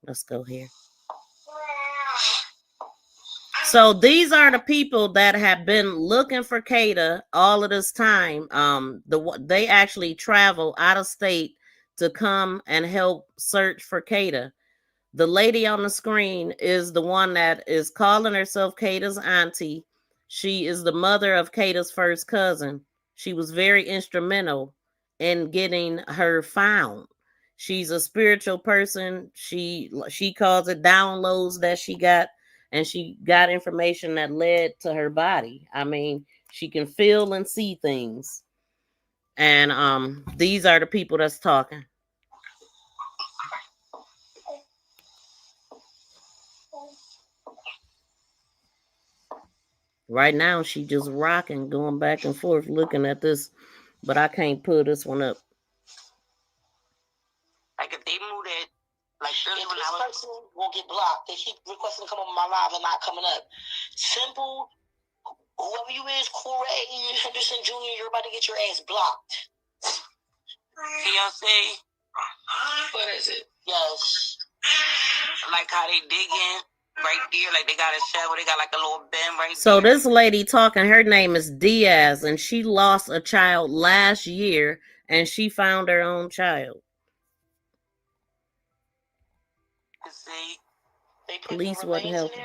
Let's go here. So these are the people that have been looking for Kada all of this time. They actually travel out of state to come and help search for Kada. The lady on the screen is the one that is calling herself Kada's auntie. She is the mother of Kada's first cousin. She was very instrumental in getting her found. She's a spiritual person. She calls it downloads that she got, and she got information that led to her body. I mean, she can feel and see things. And these are the people that's talking. Right now, she just rocking, going back and forth, looking at this, but I can't pull this one up. Like if they move it, like early when this person will get blocked. They keep requesting to come on my live and not coming up. Simple, whoever you is, Corey Henderson Jr., you're about to get your ass blocked. Fiance, what is it? Yes. Like how they digging right there, like they got a shovel, they got like a little bin right there. So this lady talking, her name is Diaz, and she lost a child last year, and she found her own child. See, police wasn't helping.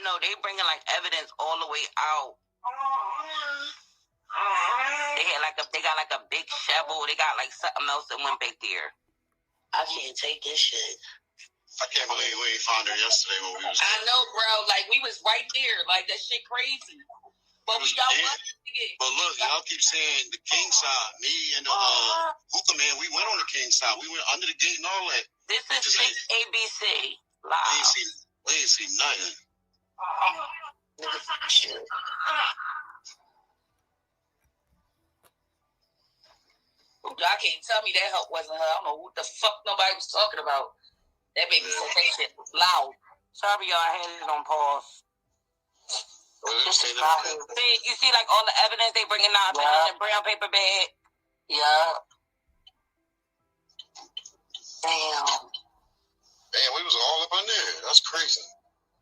No, they bringing like evidence all the way out. They got like a big shovel. They got like something else that went back there. I can't take this shit. I can't believe we ain't found her yesterday when we was there. I know, bro. Like we was right there. Like that shit crazy. But we got one. But look, y'all keep saying the king side. Me and the hookah man, we went on the king side. We went under the gate and all that. This is ABC live. We ain't see nothing. Y'all can't tell me that help wasn't her. I don't know what the fuck nobody was talking about. That baby said that shit was loud. Sorry, y'all, I had it on pause. See, you see, like all the evidence they bringing out in the brown paper bag. Yeah. Damn. Man, we was all up in there. That's crazy.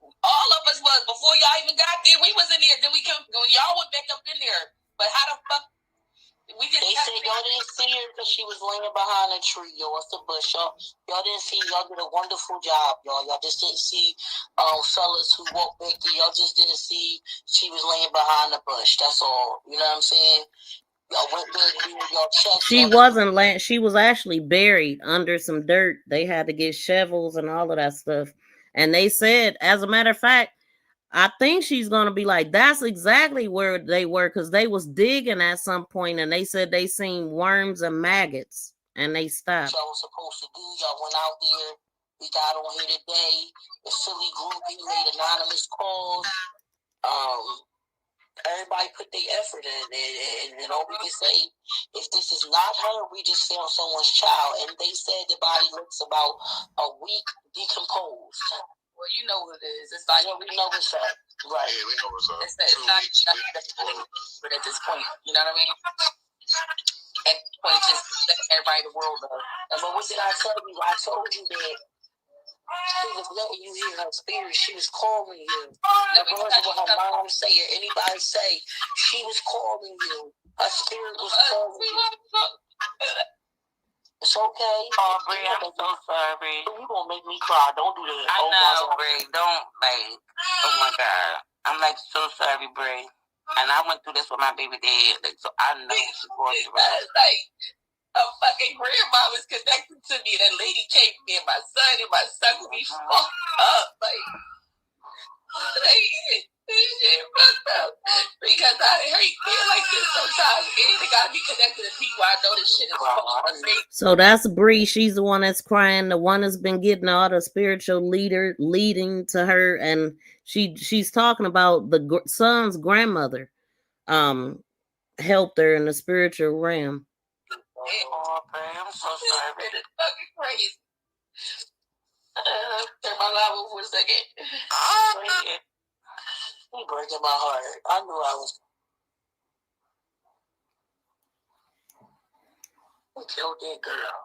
All of us was before y'all even got there. We was in there. Then we come when y'all went back up in there. But how the fuck? We just they said y'all didn't see her because she was laying behind a tree, yo. What's the bush, y'all? Y'all didn't see. Y'all did a wonderful job, y'all. Y'all just didn't see fellas who walked back there. Y'all just didn't see she was laying behind the bush. That's all. You know what I'm saying? Y'all went back there. Y'all checked. She wasn't laying. She was actually buried under some dirt. They had to get shovels and all of that stuff. And they said, as a matter of fact, I think she's gonna be like, that's exactly where they were, because they was digging at some point and they said they seen worms and maggots and they stopped. Y'all was supposed to do. Y'all went out there. We got on here today. The Philly group, we made anonymous calls. Everybody put their effort in, and all we can say, if this is not her, we just found someone's child. And they said the body looks about a week decomposed. Well, you know what it is. It's like, we know what's up. Right. Yeah, we know what's up. It's not but at this point, you know what I mean? At this point, just let everybody in the world know. And what did I tell you? I told you that she was letting you hear her spirit. She was calling you. Regardless of what her mom say or anybody say, she was calling you. Her spirit was calling you. It's okay. Oh, Brie, I'm so sorry. You gonna make me cry. Don't do that. I know, Brie. Don't, like, oh my God. I'm, like, so sorry, Brie. And I went through this with my baby dad. Like, so I know she's going through it. Like, a fucking grandma was connected to me. That lady came to me and my son would be fucked up. Like this shit fucked up. Because I hate feel like this sometimes. Anything gotta be connected to people. I know this shit is fucked. So that's Bree. She's the one that's crying. The one that's been getting all the spiritual leading to her, and she's talking about the son's grandmother helped her in the spiritual realm. Oh, man, I'm so sorry. It's fucking crazy. Turn my live over for a second. You breaking my heart. I knew I was. We killed that girl.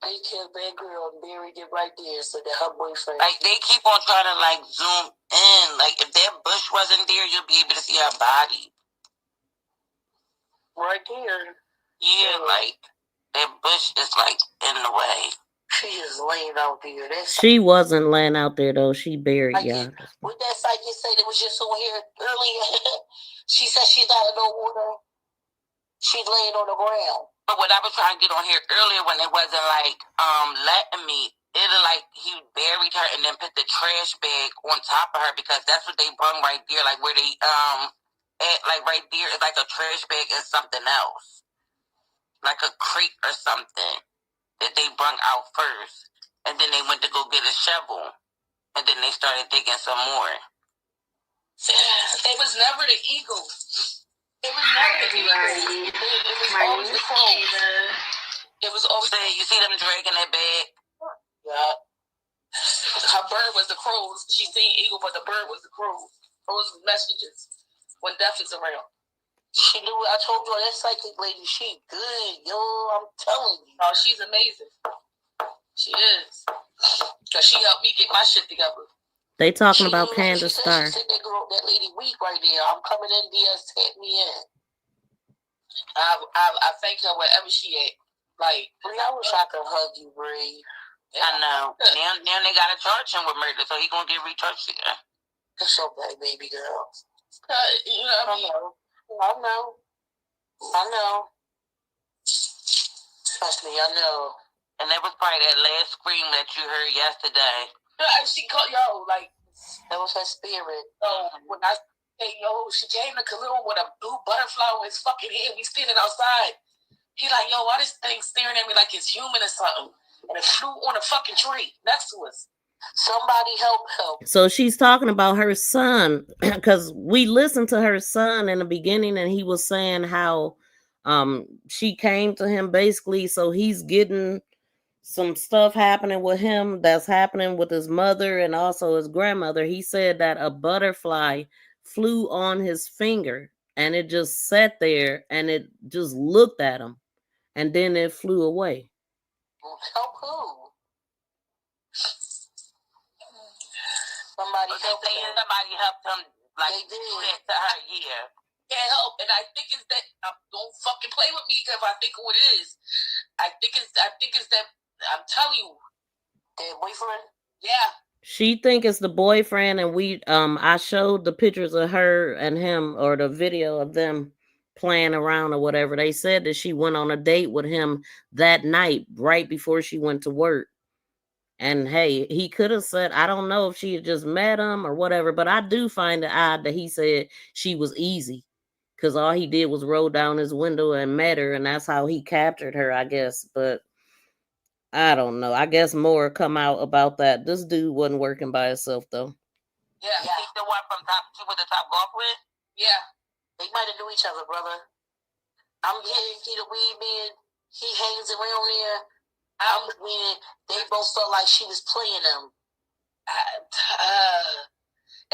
They killed that girl and buried it right there so that her boyfriend. Like, they keep on trying to, like, zoom in. Like, if that bush wasn't there, you'll be able to see her body. Right there. Yeah, like, that bush is, like, in the way. She is laying out there. She wasn't laying out there, though. She buried, y'all. What that psychic say that was just on here earlier? She said she's not in no water. She's laying on the ground. But what I was trying to get on here earlier when it wasn't like letting me, it like he buried her and then put the trash bag on top of her because that's what they brung right there, like where they like right there is like a trash bag and something else. Like a crate or something that they brung out first. And then they went to go get a shovel. And then they started digging some more. It was never the eagle. It was never the eagle. It was always the crows. It was always you see them dragging that bag? Yeah. Her bird was the crows. She seen eagle, but the bird was the crows. Those messages when death is around. She knew. I told you that psychic lady. She good, yo. I'm telling you. Oh, she's amazing. She is. Cause she helped me get my shit together. They talking about Candace Star. She said that lady weak right there. I'm coming in there, set me in. I thank her wherever she at. Like, I wish I could hug you, Bree. I know. Now they gotta charge him with murder, so he gonna get recharged again. That's okay, baby girl. You know what I mean? I know. Trust me, I know. And that was probably that last scream that you heard yesterday. She called, like, that was her spirit. So when I say, she came to Khalil with a blue butterfly on his fucking head. We standing outside. He like, why this thing staring at me like it's human or something? And it flew on a fucking tree next to us. Somebody help. So she's talking about her son, because we listened to her son in the beginning, and he was saying how she came to him basically, so he's getting some stuff happening with him that's happening with his mother and also his grandmother. He said that a butterfly flew on his finger and it just sat there and it just looked at him and then it flew away. How cool. Somebody helped him like they did that to her, yeah. Can't help, and I think it's that don't fucking play with me because I think what it is. I think it's that I'm telling you, their boyfriend. Yeah. She think it's the boyfriend, and I showed the pictures of her and him, or the video of them playing around or whatever. They said that she went on a date with him that night, right before she went to work. And hey, he could have said, I don't know if she had just met him or whatever, but I do find it odd that he said she was easy. Because all he did was roll down his window and met her, and that's how he captured her, I guess. But I don't know. I guess more come out about that. This dude wasn't working by himself, though. Yeah, he's the one from he was the top golf with? Yeah. They might have knew each other, brother. I'm getting he the weed man. He hangs around there. I'm meaning they both felt like she was playing them.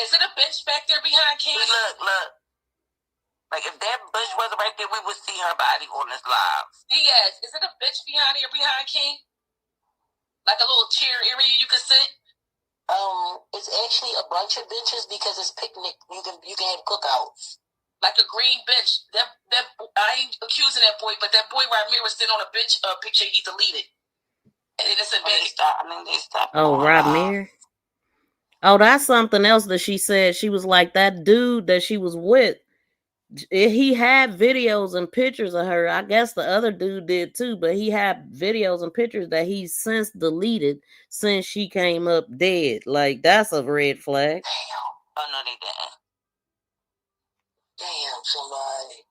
Is it a bench back there behind King? Look. Like if that bench wasn't right there, we would see her body on this live. Yes. Is it a bench behind King? Like a little chair area you could sit? It's actually a bunch of benches because it's picnic. You can have cookouts. Like a green bench. That I ain't accusing that boy, but that boy right here was sitting on a bench picture he deleted. And then it's a bench. They stopped. Oh, Rodmere. Oh, that's something else that she said. She was like, that dude that she was with, he had videos and pictures of her. I guess the other dude did too, but he had videos and pictures that he's since deleted since she came up dead. Like, that's a red flag. Damn. Oh, no, they didn't. Damn, somebody.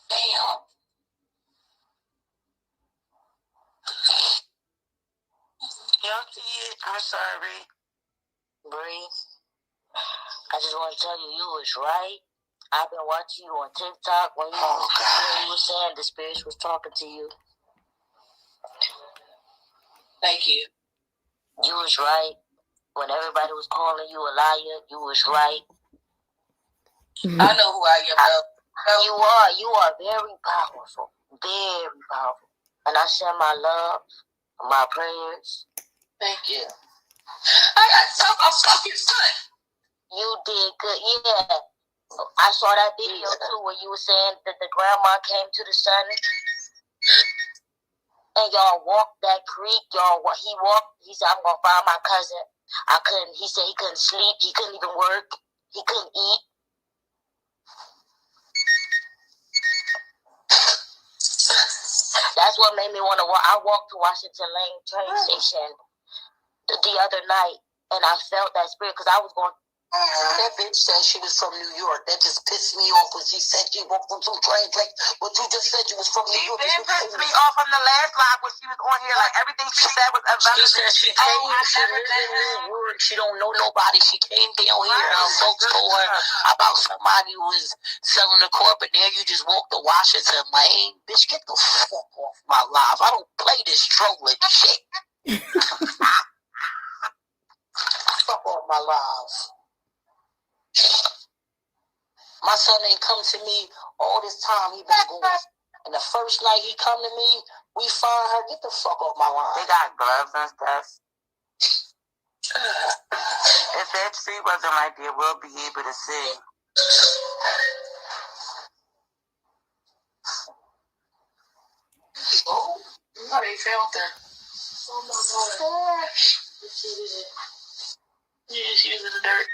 Damn. Y'all see it? I'm sorry. Bree, I just want to tell you, you was right. I've been watching you on TikTok when you were saying the spirits was talking to you. Thank you. You was right. When everybody was calling you a liar, you was right. I know who I am. You are very powerful. Very powerful. And I send my love, my prayers. Thank you. I got a fucking son. You did good. Yeah. I saw that video too where you were saying that the grandma came to the sun and y'all walked that creek. He said, I'm gonna find my cousin. He said he couldn't sleep, he couldn't even work, he couldn't eat. That's what made me want to walk. I walked to Washington Lane train station the other night, and I felt that spirit because I was going. That bitch said she was from New York. That just pissed me off when she said she walked from some train place. But you just said you was from New York. She pissed me off on the last live when she was on here. Like everything she said was irrelevant. She said she came. She lives in New York. She don't know nobody. She came down here and folks told her about somebody who was selling the corporate. There you just walked to Washington Lane. Bitch, get the fuck off my live. I don't play this trolling shit. Fuck off my live. My son ain't come to me all this time. He been going. And the first night he come to me, we find her. Get the fuck off my line. They got gloves and stuff. If that tree wasn't right there, we'll be able to see. Oh, no, they found her. Oh my God. Yeah, she was in the dirt.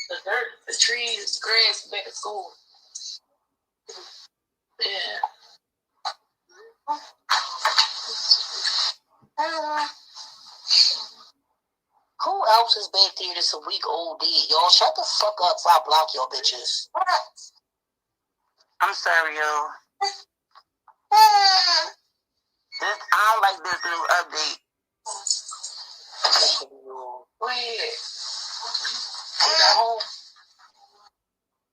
The dirt, the trees, the grass back at school. Yeah. Who else is back there that's a week old dead? Y'all shut the fuck up before I block y'all bitches. I'm sorry, y'all. I don't like this new update. Go ahead.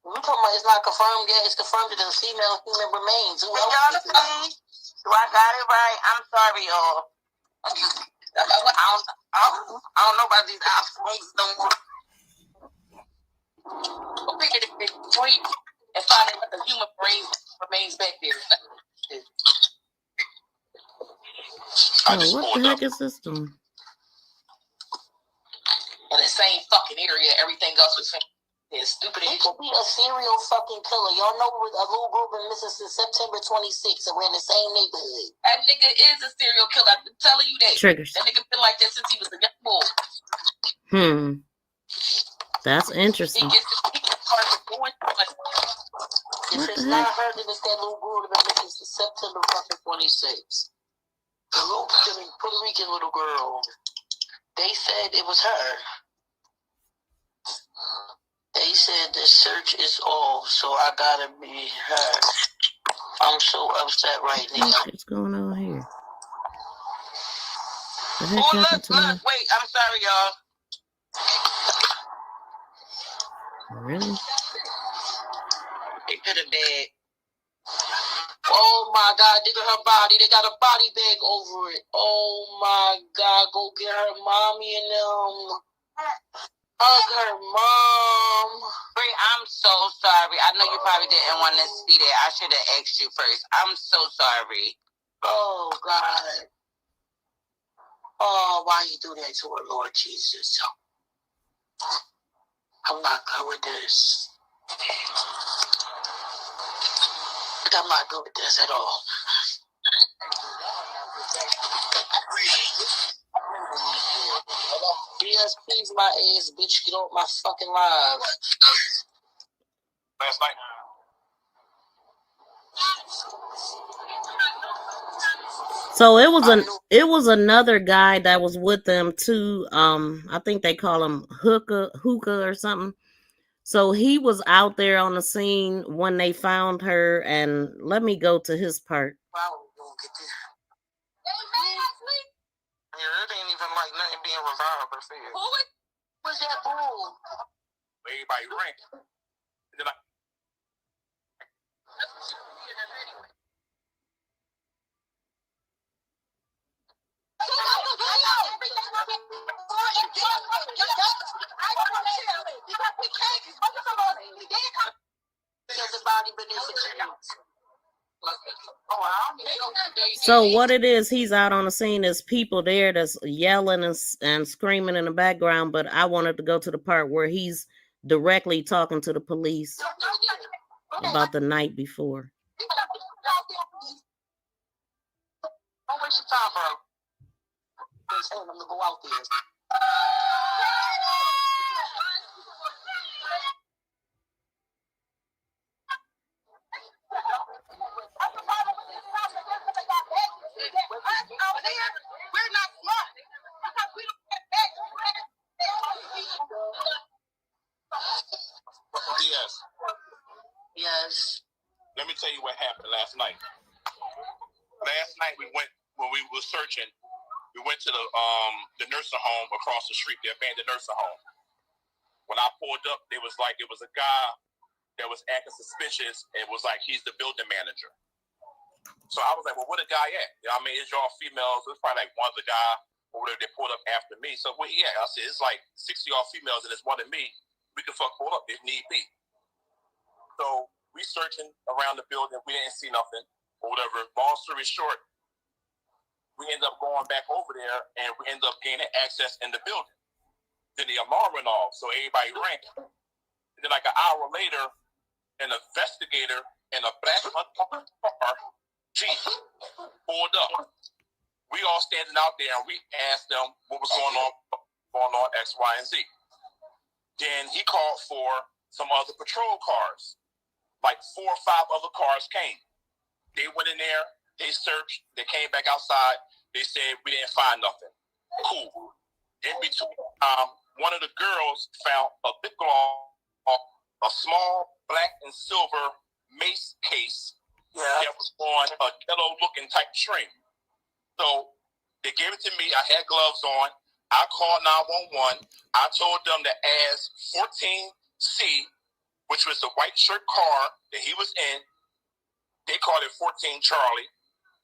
We talking about it's not confirmed yet. It's confirmed that the female human remains. Who else? Do I got it right? I'm sorry, y'all. I don't know about these iPhones no more. We can tweet and find out what the human brain remains back there. What the heck is this doing? In the same fucking area, everything else was stupid. He could be a serial fucking killer. Y'all know a little girl been missing since September 26th, and we're in the same neighborhood. That nigga is a serial killer. I've been telling you that. Triggers. That nigga been like that since he was a young boy. That's interesting. If it's not her, then it's that little girl that been missing since September fucking 26th. The little Puerto Rican little girl. They said it was her. They said the search is off, so I gotta be her. I'm so upset right now. What's going on here? The heck look, happened to me? wait, I'm sorry, y'all. Really? They put a bag. Oh my God, look at her body. They got a body bag over it. Oh my God, go get her mommy and them. Hug her mom. I'm so sorry. I know you probably didn't want to see that. I should have asked you first. I'm so sorry. Oh God. Oh, why you do that to her, Lord Jesus? I'm not good with this. I'm not good with this at all. Yes, please, my ass, bitch, get off my fucking live. Last night. So it was another guy that was with them too. I think they call him hookah or something. So he was out there on the scene when they found her, and let me go to his part. It ain't even like nothing being revived or fed. What's that bull? Everybody rank. Then So what it is, he's out on the scene. There's people there that's yelling and screaming in the background, but I wanted to go to the part where he's directly talking to the police about the night before. Don't waste your time, bro. Just tell them to go out there. We're not smart. Yes. let me tell you what happened last night. Last night when we were searching, we went to the nursing home across the street, the abandoned nursing home. When I pulled up, it was a guy that was acting suspicious. It was like he's the building manager. So I was like, well, where the guy at? You know what I mean, it's y'all females. It's probably like one of the guy or whatever they pulled up after me. So where he at? I said, it's like 60 y'all females and it's one of me. We can pull up if need be. So we searching around the building. We didn't see nothing or whatever. Long story short, we ended up going back over there and we ended up gaining access in the building. Then the alarm went off, so everybody ran. And then like an hour later, an investigator in a black unmarked car Jeep pulled up. We all standing out there and we asked them what was going on X, Y, and Z. Then he called for some other patrol cars. Like 4 or 5 other cars came. They went in there, they searched, they came back outside, they said we didn't find nothing. Cool. In between, one of the girls found a lip gloss, a small black and silver mace case that was on a yellow looking type string. So they gave it to me. I had gloves on. I called 911. I told them to ask 14C, which was the white shirt car that he was in. They called it 14 Charlie,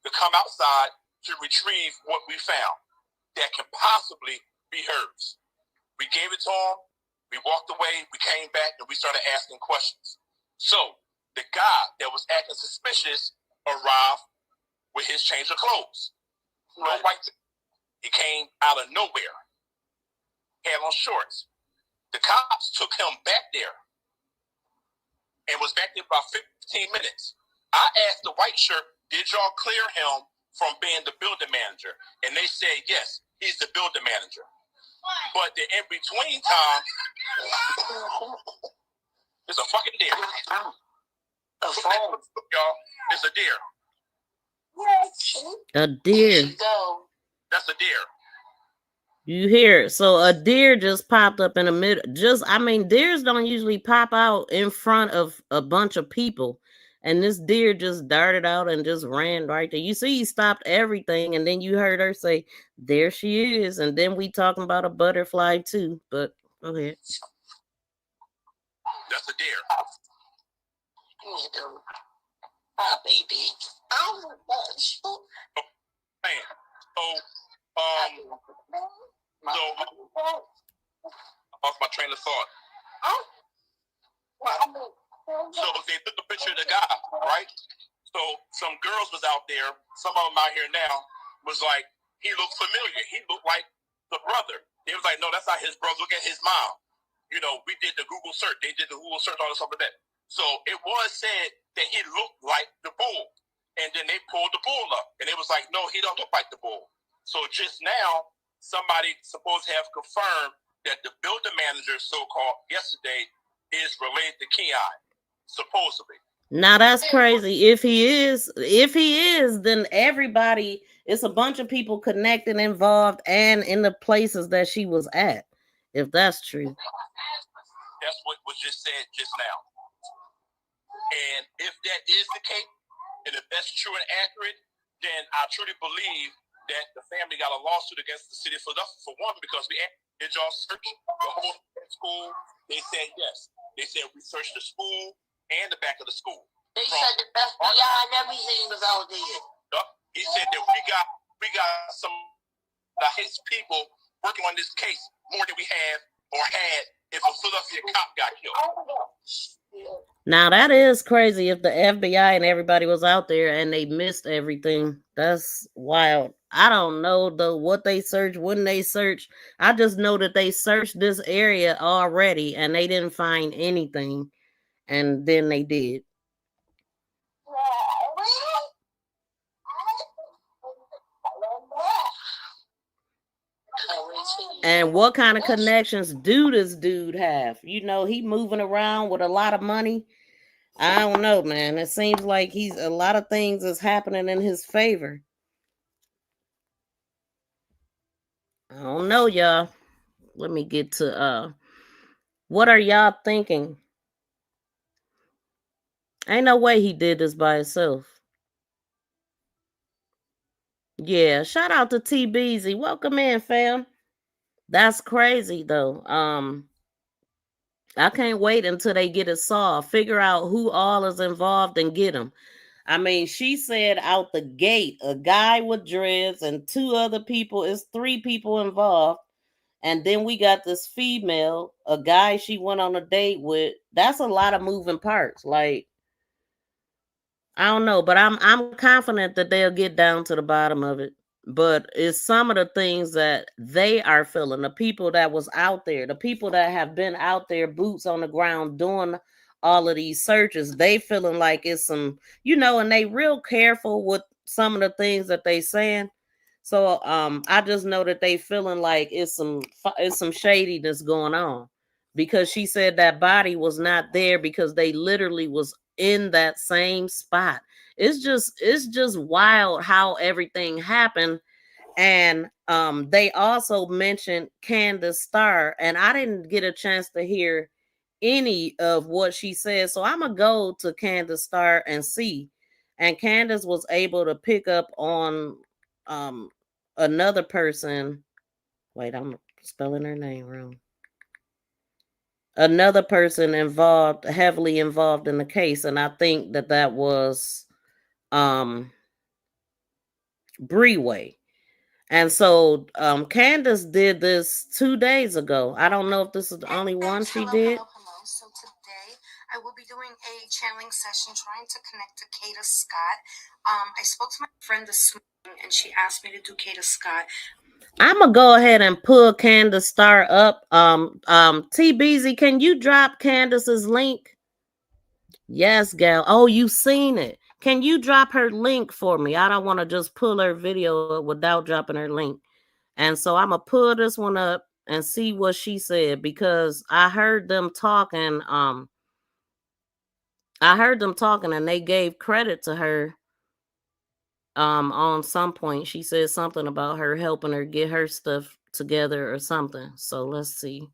to come outside to retrieve what we found that can possibly be hers. We gave it to him. We walked away. We came back and we started asking questions. So the guy that was acting suspicious arrived with his change of clothes. No white. He came out of nowhere. Had on shorts. The cops took him back there and was back there about 15 minutes. I asked the white shirt, did y'all clear him from being the building manager? And they said, yes, he's the building manager. But the in-between time, it's a fucking deer. Y'all, it's a deer. A deer. That's a deer. You hear it. So a deer just popped up in the middle. Deers don't usually pop out in front of a bunch of people. And this deer just darted out and just ran right there. You see, he stopped everything. And then you heard her say, there she is. And then we talking about a butterfly too. But go ahead. That's a deer. Ah, baby. Oh, gosh. I lost my train of thought. So they took a picture of the guy, right? So some girls was out there, some of them out here now, was like, he looked familiar. He looked like the brother. They was like, no, that's not his brother. Look at his mom. You know, we did the Google search. They did the Google search, all this stuff like that. So it was said that he looked like the bull. And then they pulled the bull up. And it was like, no, he don't look like the bull. So just now, somebody supposed to have confirmed that the building manager, so-called, yesterday, is related to Keon, supposedly. Now that's crazy. If he is, then everybody, it's a bunch of people connected, involved, and in the places that she was at. If that's true. That's what was just said just now. And if that is the case, and if that's true and accurate, then I truly believe that the family got a lawsuit against the city of Philadelphia for one, because we did y'all search the whole school. They said yes. They said we searched the school and the back of the school. They said the FBI and everything was out there. He said that we got some of his people working on this case more than we have or had if a Philadelphia cop got killed. Now that is crazy if the FBI and everybody was out there and they missed everything. That's wild. I don't know though what they searched, when they searched. I just know that they searched this area already and they didn't find anything. And then they did. And what kind of connections do this dude have? You know, he moving around with a lot of money. I don't know, man. It seems like he's a lot of things is happening in his favor. I don't know, y'all. Let me get to what are y'all thinking? Ain't no way he did this by himself. Yeah, shout out to T Beezy. Welcome in, fam. That's crazy though. I can't wait until they get it solved. Figure out who all is involved and get them. I mean, she said out the gate, a guy with dreads and two other people. It's three people involved. And then we got this female, a guy she went on a date with. That's a lot of moving parts. Like, I don't know, but I'm confident that they'll get down to the bottom of it. But it's some of the things that they are feeling, the people that was out there, the people that have been out there, boots on the ground, doing all of these searches, they feeling like it's some, and they real careful with some of the things that they saying. So I just know that they feeling like it's some shadiness going on, because she said that body was not there because they literally was in that same spot. It's just wild how everything happened. And they also mentioned Candace Starr, and I didn't get a chance to hear any of what she said. So I'm gonna go to Candace Starr and see. And Candace was able to pick up on another person Wait, I'm spelling her name wrong. Another person involved, heavily involved in the case, and I think that was Breeway. And so Candace did this 2 days ago. I don't know if this is the only one she did. Hello. So today I will be doing a channeling session trying to connect to Kada Scott. I spoke to my friend this morning and she asked me to do Kada Scott. I'm gonna go ahead and pull Candace Star up. T Beezy, can you drop Candace's link? Yes, gal. Oh, you seen it. Can you drop her link for me? I don't want to just pull her video up without dropping her link. And so I'm gonna pull this one up and see what she said, because I heard them talking. I heard them talking and they gave credit to her. On some point, she said something about her helping her get her stuff together or something. So let's see.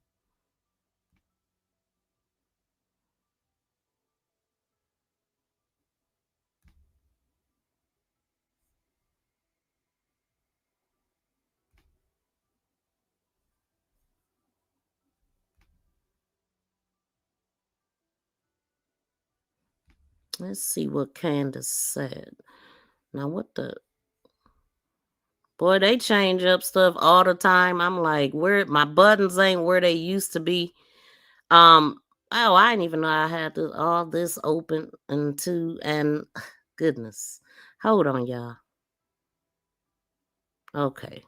Let's see what Candace said. Now, what the boy? They change up stuff all the time. I'm like, where my buttons ain't where they used to be. Oh, I didn't even know I had all this open and goodness. Hold on, y'all. Okay.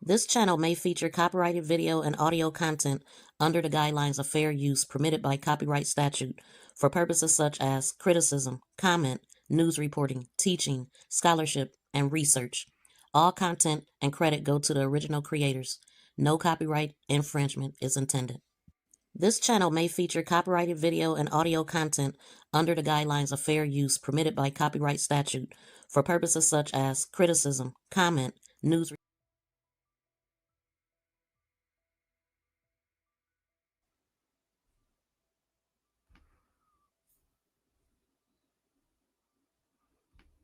This channel may feature copyrighted video and audio content under the guidelines of fair use permitted by copyright statute for purposes such as criticism, comment, news reporting, teaching, scholarship, and research. All content and credit go to the original creators. No copyright infringement is intended. This channel may feature copyrighted video and audio content under the guidelines of fair use permitted by copyright statute for purposes such as criticism, comment, news.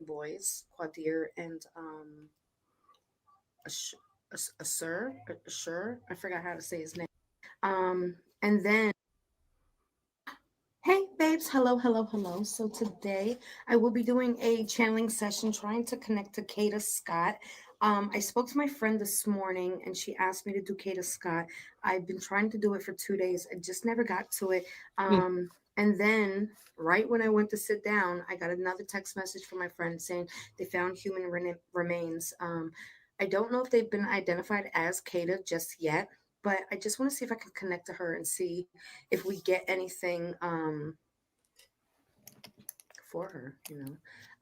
Boys, Quadir and Assur, I forgot how to say his name. And then hey babes, hello. So today I will be doing a channeling session trying to connect to Kada Scott. I spoke to my friend this morning and she asked me to do Kada Scott. I've been trying to do it for 2 days. I just never got to it. And then right when I went to sit down, I got another text message from my friend saying they found human remains. I don't know if they've been identified as Kada just yet, but I just want to see if I can connect to her and see if we get anything for her.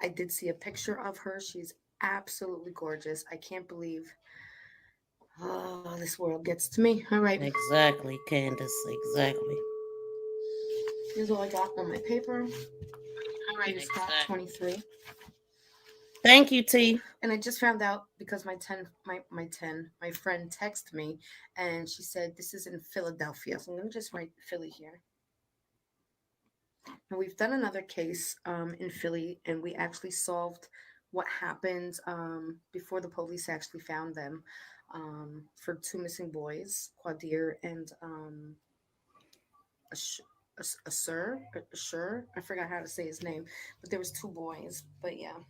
I did see a picture of her. She's absolutely gorgeous. I can't believe this world gets to me. All right. Exactly, Candace. Exactly. Here's all I got on my paper. All right, Scott 23. Thank you, T. And I just found out because my friend texted me and she said this is in Philadelphia. So I'm gonna just write Philly here. And we've done another case in Philly, and we actually solved what happened before the police actually found them for two missing boys, Quadir and Assur. I forgot how to say his name, but there was two boys. But yeah, let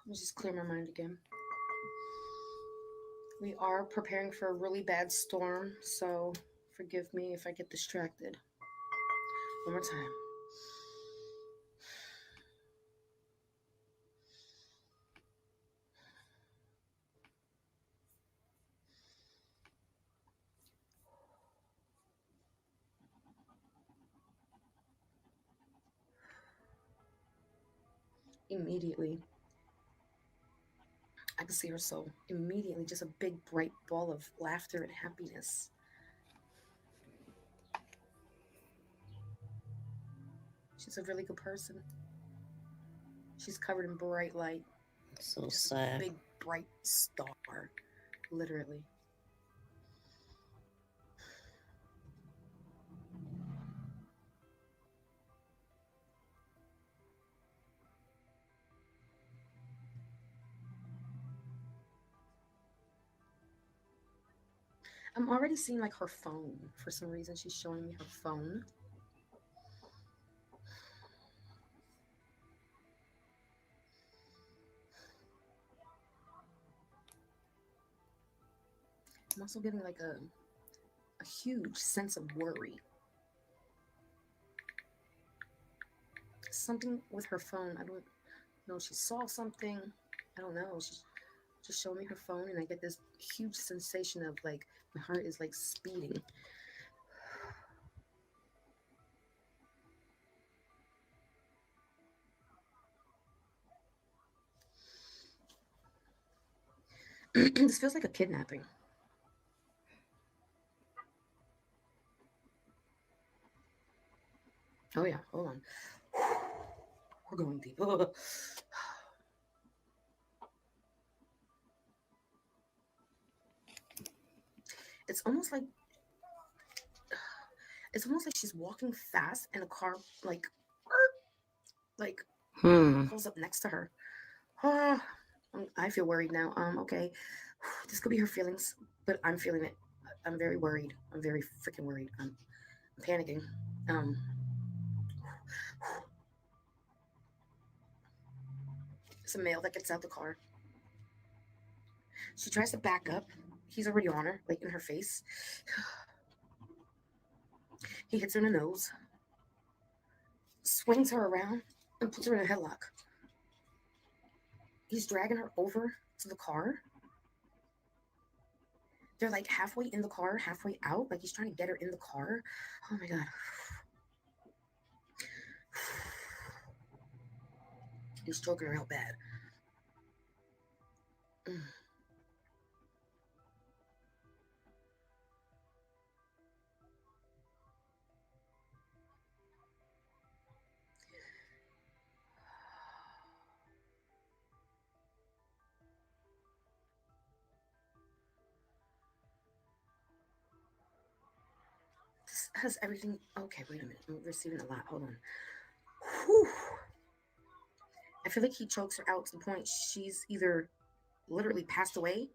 me just clear my mind again. We are preparing for a really bad storm, so forgive me if I get distracted. One more time. Immediately, I could see her soul. Immediately, just a big, bright ball of laughter and happiness. She's a really good person. She's covered in bright light. So just sad. a big bright star, literally. I'm already seeing like her phone. For some reason, she's showing me her phone. I'm also getting like a huge sense of worry. Something with her phone. I don't know. She saw something. I don't know. She's just showing me her phone, and I get this huge sensation of like my heart is like speeding. This feels like a kidnapping. Oh yeah, hold on. We're going deep. It's almost like she's walking fast and a car like pulls up next to her. I feel worried now. Okay. This could be her feelings, but I'm feeling it. I'm very worried. I'm very freaking worried. I'm panicking. It's a male that gets out the car. She tries to back up. He's already on her, like in her face. He hits her in the nose, swings her around, and puts her in a headlock. He's dragging her over to the car. They're like halfway in the car, halfway out. Like he's trying to get her in the car. Oh my God. He's choking her out bad. This has everything. Okay, wait a minute. I'm receiving a lot. Hold on. Whew. I feel like he chokes her out to the point she's either literally passed away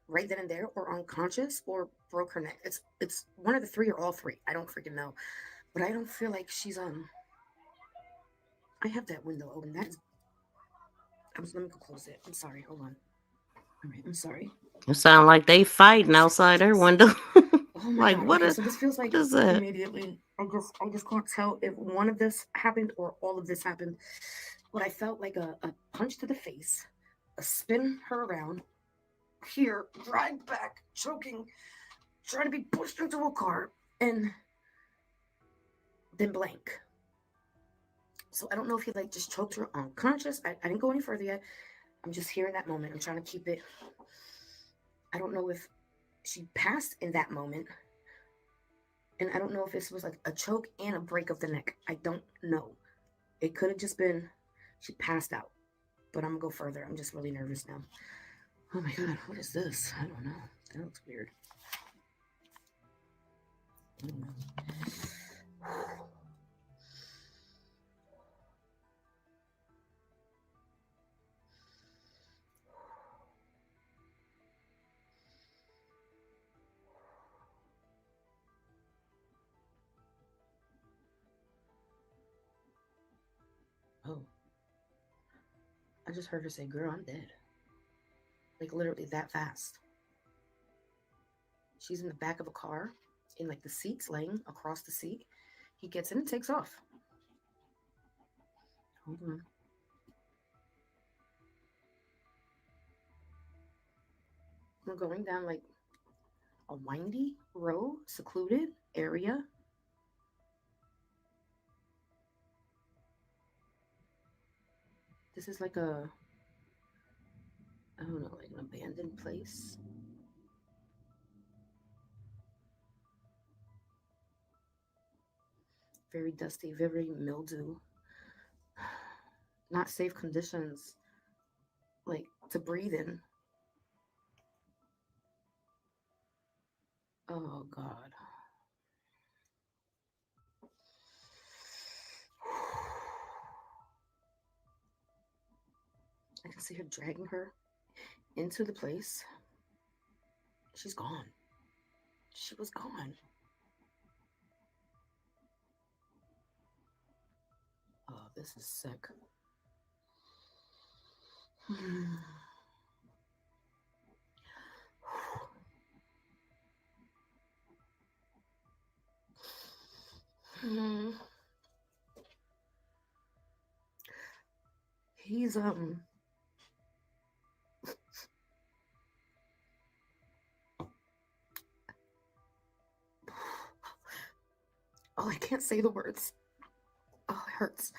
right then and there, or unconscious, or broke her neck. It's one of the three or all three. I don't freaking know, but I don't feel like she's I have that window open. That is. Let me go close it. I'm sorry. Hold on. All right. I'm sorry. It sound like they fighting outside her window. Oh my God. Okay, so this feels like immediately. I just can't tell if one of this happened or all of this happened. But I felt like a punch to the face, a spin her around, here, dragged back, choking, trying to be pushed into a car, and then blank. So I don't know if he like just choked her unconscious. I didn't go any further yet. I'm just here in that moment. I'm trying to keep it. I don't know if she passed in that moment. And I don't know if this was like a choke and a break of the neck. I don't know. It could have just been she passed out. But I'm gonna go further. I'm just really nervous now. Oh my God, what is this? I don't know. That looks weird. I don't know. Oh. I just heard her say, "Girl, I'm dead." Like literally that fast. She's in the back of a car, in like the seats, laying across the seat. He gets in and takes off. Hold on. We're going down like a windy road, secluded area. This is like I don't know, like an abandoned place. Very dusty, very mildew. Not safe conditions. like to breathe in. Oh God. I can see her dragging her into the place. She's gone. She was gone. Oh, this is sick. He's oh, I can't say the words. Oh, it hurts.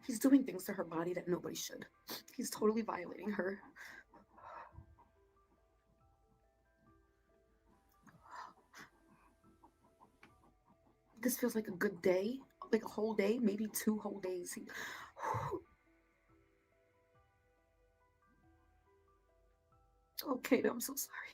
He's doing things to her body that nobody should. He's totally violating her. This feels like a good day, like a whole day, maybe 2 whole days. Okay, I'm so sorry.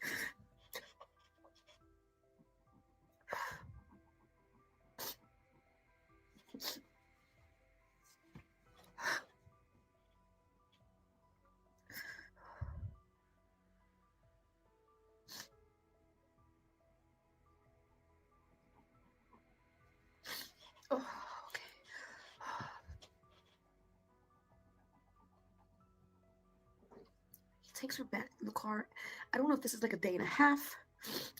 Oh, okay. He takes her back in the car. I don't know if this is like a day and a half.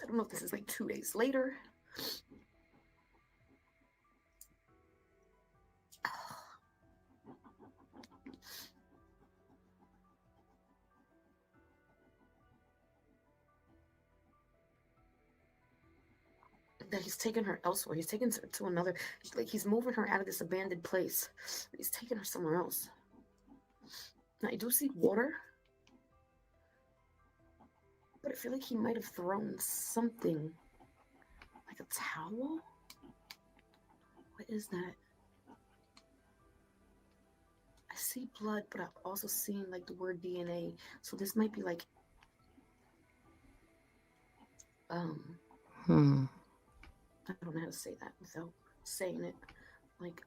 I don't know if this is like 2 days later. That he's taking her elsewhere. He's taking her to another, like he's moving her out of this abandoned place. He's taking her somewhere else. Now I do see water, but I feel like he might have thrown something, like a towel. What is that? I see blood, but I've also seen like the word DNA. So this might be like, I don't know how to say that without saying it. Like,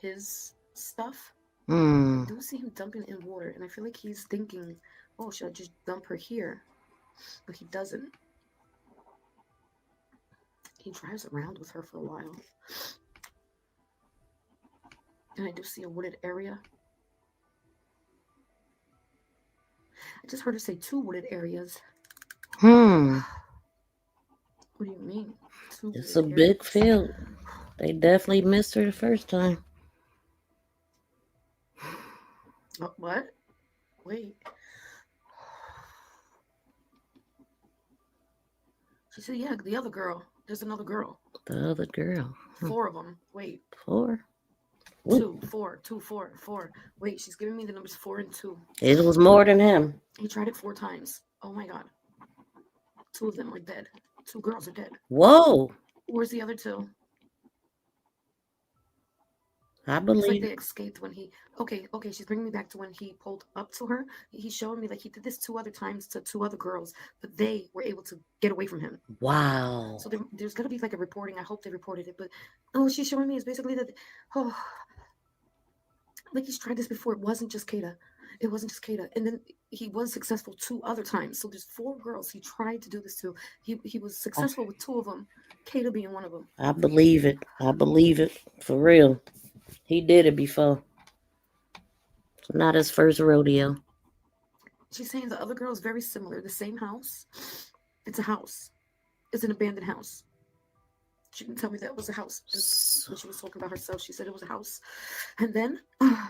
his stuff. I do see him dumping in water, and I feel like he's thinking, oh, should I just dump her here? But he doesn't. He drives around with her for a while. And I do see a wooded area. I just heard her say 2 wooded areas. What do you mean? It's a big field. They definitely missed her the first time. Oh, what? Wait. She said, yeah, the other girl. There's another girl. The other girl. 4 of them. Wait. 4? 2, 4, 2, 4, 4. Wait, she's giving me the numbers 4 and 2. It was more than him. He tried it 4 times. Oh my God. 2 of them are dead. 2 girls are dead. Whoa. Where's the other 2? I It's like believe. they escaped when he. Okay. She's bringing me back to when he pulled up to her. He's showing me like he did this 2 other times to 2 other girls, but they were able to get away from him. Wow. So there's gonna be like a reporting. I hope they reported it, but she's showing me is basically that. Oh, like he's tried this before. It wasn't just Kada. And then he was successful 2 other times. So there's 4 girls he tried to do this to. He was successful with 2 of them. Kada being one of them. I believe it. For real. He did it before. It's not his first rodeo. She's saying the other girl is very similar. The same house. It's a house. It's an abandoned house. She didn't tell me that was a house. Just when she was talking about herself, she said it was a house. And then I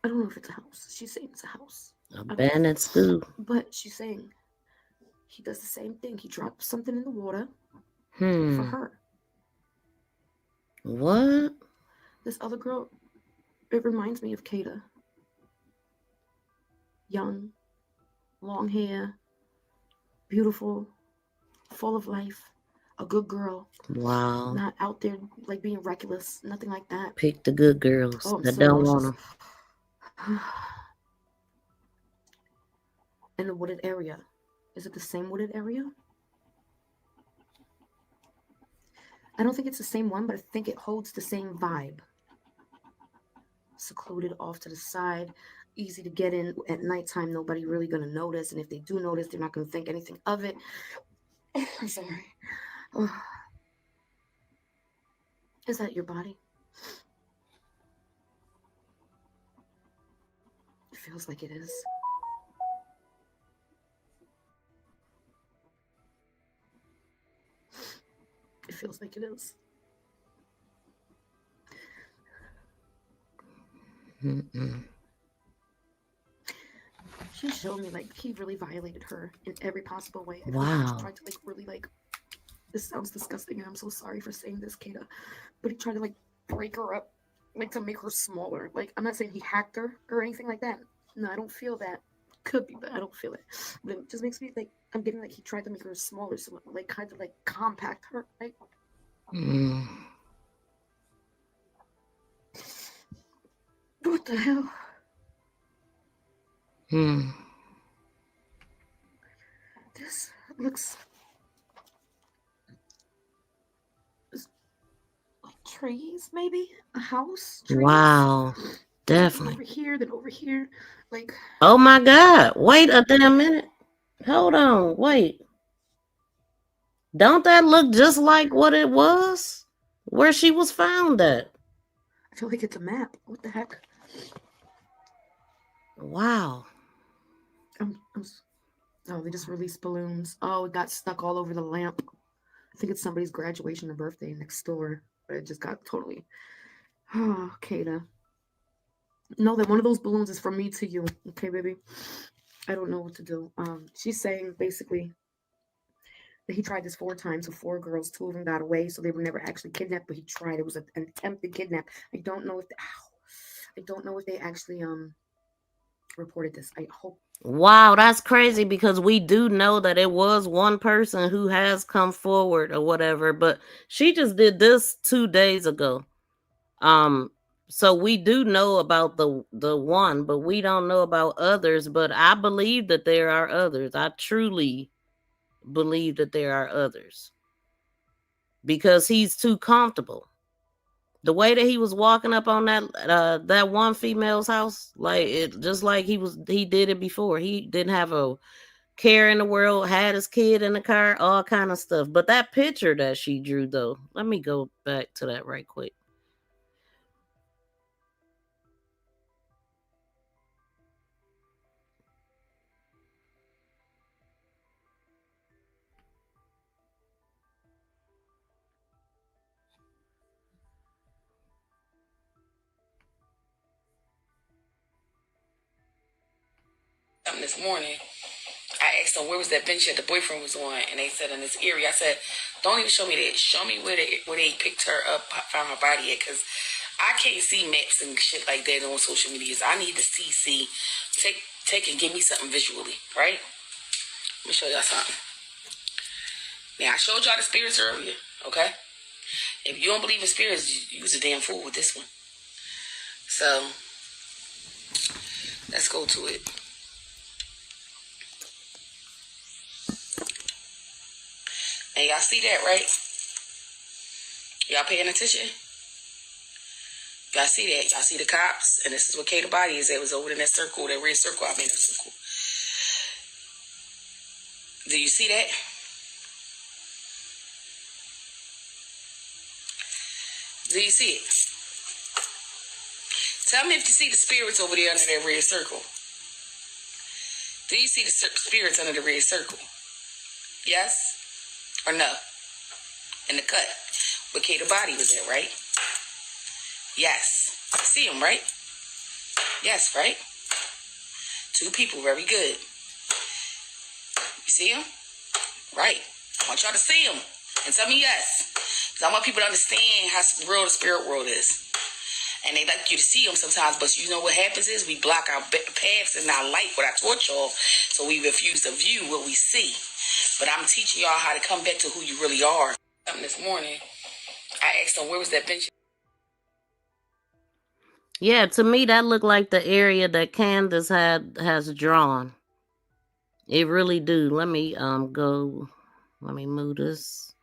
don't know if it's a house. She's saying it's a house. Abandoned school. But she's saying he does the same thing. He drops something in the water for her. What? This other girl, it reminds me of Kada. Young, long hair, beautiful, full of life. a good girl. Wow. Not out there like being reckless, nothing like that. Pick the good girls Oh, I'm that so don't want nauseous. them. In the wooded area. Is it the same wooded area? I don't think it's the same one, but I think it holds the same vibe. Secluded off to the side, easy to get in at nighttime. Nobody really gonna notice, and if they do notice, they're not gonna think anything of it. I'm sorry. Oh. Is that your body? It feels like it is. It feels like it is. She showed me like he really violated her in every possible way. I feel like he just tried to like really like. This sounds disgusting, and I'm so sorry for saying this, Kada, but he tried to like break her up, like to make her smaller. Like I'm not saying he hacked her or anything like that. No, I don't feel that. Could be, but I don't feel it. But it just makes me like I'm getting like he tried to make her smaller, so like kind of like compact her, right? What the hell? This looks like trees, maybe a house. Trees. Wow, definitely. Over here, then over here, like. Oh my God! Wait a damn minute. Hold on. Wait. Don't that look just like what it was? Where she was found at? I feel like it's a map. What the heck? Wow. Oh, they just released balloons. Oh, it got stuck all over the lamp. I think it's somebody's graduation or birthday next door. But it just got totally. Oh, Kada. No, that one of those balloons is from me to you. Okay, baby? I don't know what to do. She's saying basically that he tried this 4 times. So 4 girls, 2 of them got away. So they were never actually kidnapped, but he tried. It was an attempted kidnap. I don't know if they actually reported this. I hope. Wow, that's crazy because we do know that it was one person who has come forward or whatever, but she just did this 2 days ago. So we do know about the one, but we don't know about others, but I believe that there are others. I truly believe that there are others. Because he's too comfortable. The way that he was walking up on that one female's house, like it just like he did it before. He didn't have a care in the world, had his kid in the car, all kind of stuff. But that picture that she drew though, let me go back to that right quick. This morning, I asked them where was that bench that the boyfriend was on, and they said in this area. I said, "Don't even show me that. Show me where they picked her up, found her body at, because I can't see maps and shit like that on social media. I need to see. Take and give me something visually, right? Let me show y'all something. Now I showed y'all the spirits earlier, okay? If you don't believe in spirits, you was a damn fool with this one. So let's go to it. And y'all see that, right? Y'all paying attention? Y'all see that? Y'all see the cops? And this is what Kada body is. It was over in that circle, that red circle. I made a circle. Do you see that? Do you see it? Tell me if you see the spirits over there under that red circle. Do you see the spirits under the red circle? Yes or no? In the cut where Kada body was at, right? Yes. See them, right? Yes, right? 2 people, very good. You see them? Right. I want y'all to see them and tell me yes. Because I want people to understand how real the spirit world is. And they like you to see them sometimes, but you know what happens is we block our paths and our light, what I taught y'all, so we refuse to view what we see. But I'm teaching y'all how to come back to who you really are. This morning, I asked him where was that bench. Yeah, to me that looked like the area that Candace has drawn. It really do. Let me go. Let me move this.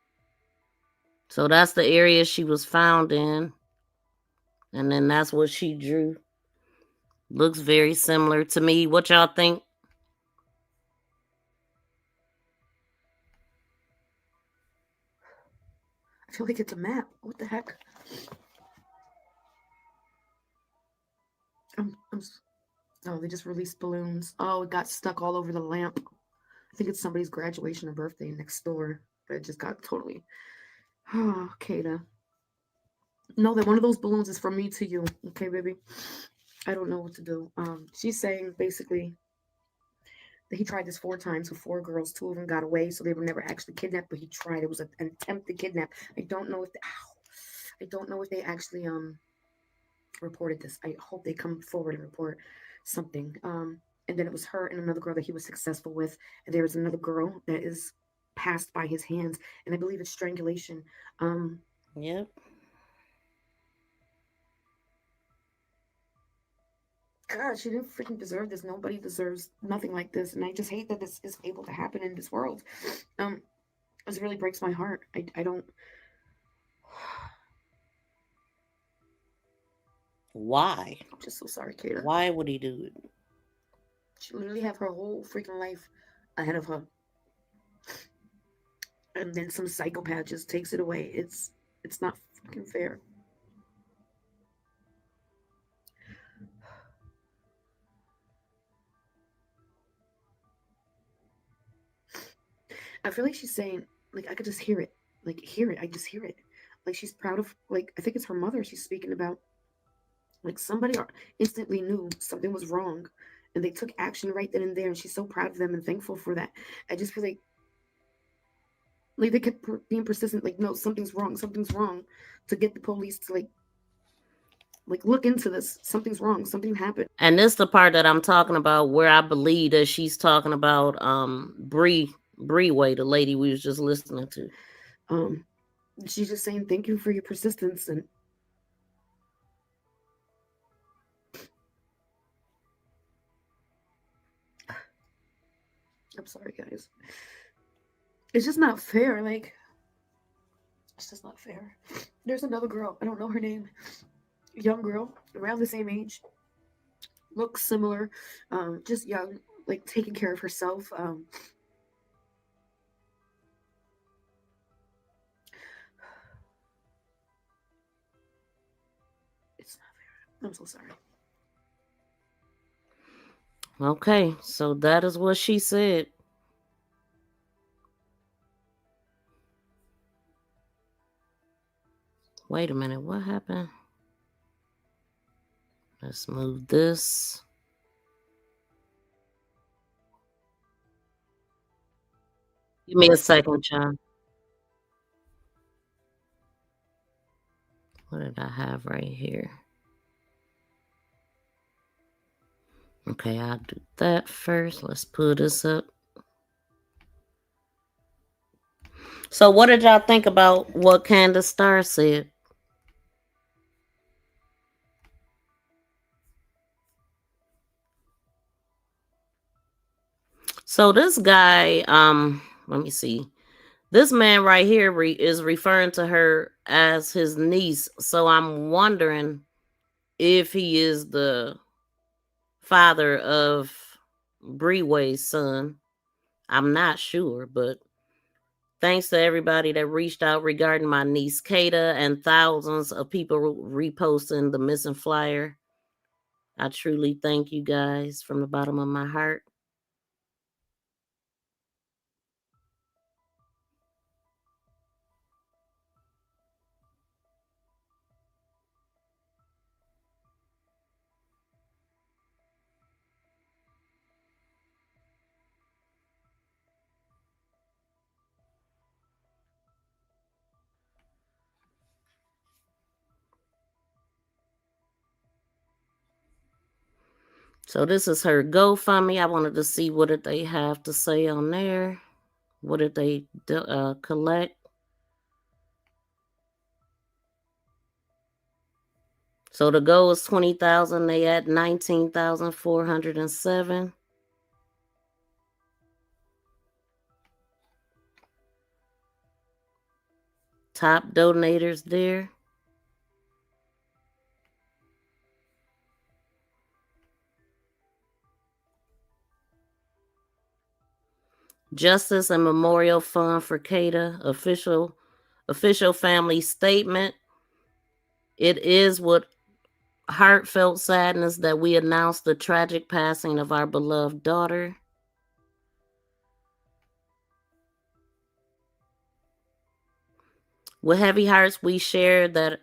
So that's the area she was found in, and then that's what she drew. Looks very similar to me. What y'all think? I feel like it's a map. What the heck? Oh, they just released balloons. Oh, it got stuck all over the lamp. I think it's somebody's graduation or birthday next door, but it just got totally. Oh, Kada. No, that one of those balloons is from me to you. Okay, baby. I don't know what to do. She's saying basically that he tried this 4 times with 4 girls. 2 of them got away, so they were never actually kidnapped. But he tried. It was an attempt to kidnap. I don't know if I don't know if they actually reported this. I hope they come forward and report something. And then it was her and another girl that he was successful with, and there was another girl that is passed by his hands, and I believe it's strangulation. Yep. God, she didn't freaking deserve this. Nobody deserves nothing like this, and I just hate that this is able to happen in this world. This really breaks my heart. I don't. Why? I'm just so sorry, Kada. Why would he do it? She literally have her whole freaking life ahead of her, and then some psychopath just takes it away. It's not fucking fair. I feel like she's saying, like, I could just hear it. Like, hear it. I just hear it. Like, she's proud of, like, I think it's her mother she's speaking about. Like, somebody instantly knew something was wrong, and they took action right then and there, and she's so proud of them and thankful for that. I just feel like they kept being persistent, like, no, something's wrong, to get the police to, like look into this. Something's wrong. Something happened. And this the part that I'm talking about, where I believe that she's talking about Breeway, the lady we was just listening to. She's just saying thank you for your persistence, and I'm sorry, guys. It's just not fair. Like, it's just not fair. There's another girl. I don't know her name. Young girl, around the same age. Looks similar. Just young, like taking care of herself. It's not fair. I'm so sorry. Okay, so that is what she said. Wait a minute, what happened? Let's move this. Give me a second, child. What did I have right here? Okay, I'll do that first. Let's pull this up. So what did y'all think about what Candace Starr said? So this guy, let me see. This man right here is referring to her as his niece. So I'm wondering if he is the father of Breeway's son. I'm not sure, but thanks to everybody that reached out regarding my niece Kada and thousands of people reposting the missing flyer. I truly thank you guys from the bottom of my heart. So this is her GoFundMe. I wanted to see what did they have to say on there. What did they collect? So the goal is 20,000. They at 19,407. Top donators there. Justice and Memorial Fund for Kada, official family statement. It is with heartfelt sadness that we announce the tragic passing of our beloved daughter. With heavy hearts, we share that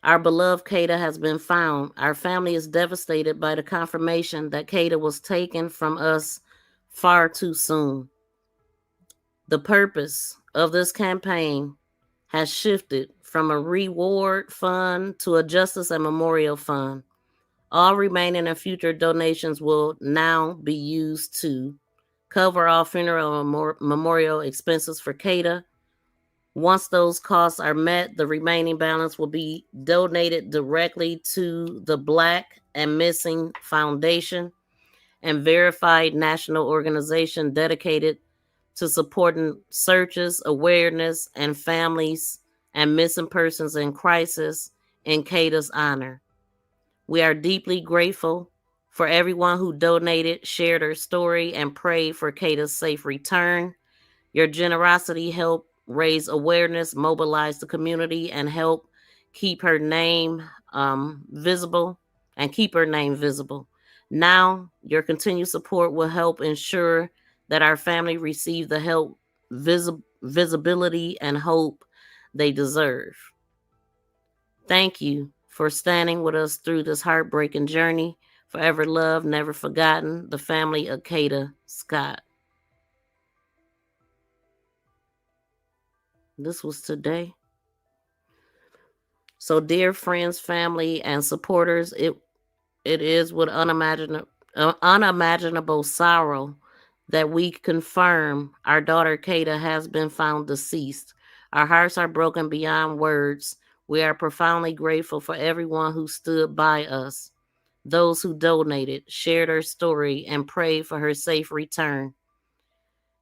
our beloved Kada has been found. Our family is devastated by the confirmation that Kada was taken from us far too soon. The purpose of this campaign has shifted from a reward fund to a justice and memorial fund. All remaining and future donations will now be used to cover all funeral and memorial expenses for Kada. Once those costs are met, the remaining balance will be donated directly to the Black and Missing Foundation, and verified national organization dedicated to supporting searches, awareness, and families and missing persons in crisis in Kada's honor. We are deeply grateful for everyone who donated, shared her story, and prayed for Kada's safe return. Your generosity helped raise awareness, mobilize the community, and help keep her name visible and keep her name visible. Now, your continued support will help ensure that our family receive the help, visibility, and hope they deserve. Thank you for standing with us through this heartbreaking journey. Forever loved, never forgotten, the family of Kada Scott. This was today. So, dear friends, family, and supporters, it is with unimaginable sorrow that we confirm our daughter Kada has been found deceased. Our hearts are broken beyond words. We are profoundly grateful for everyone who stood by us, those who donated, shared her story, and prayed for her safe return.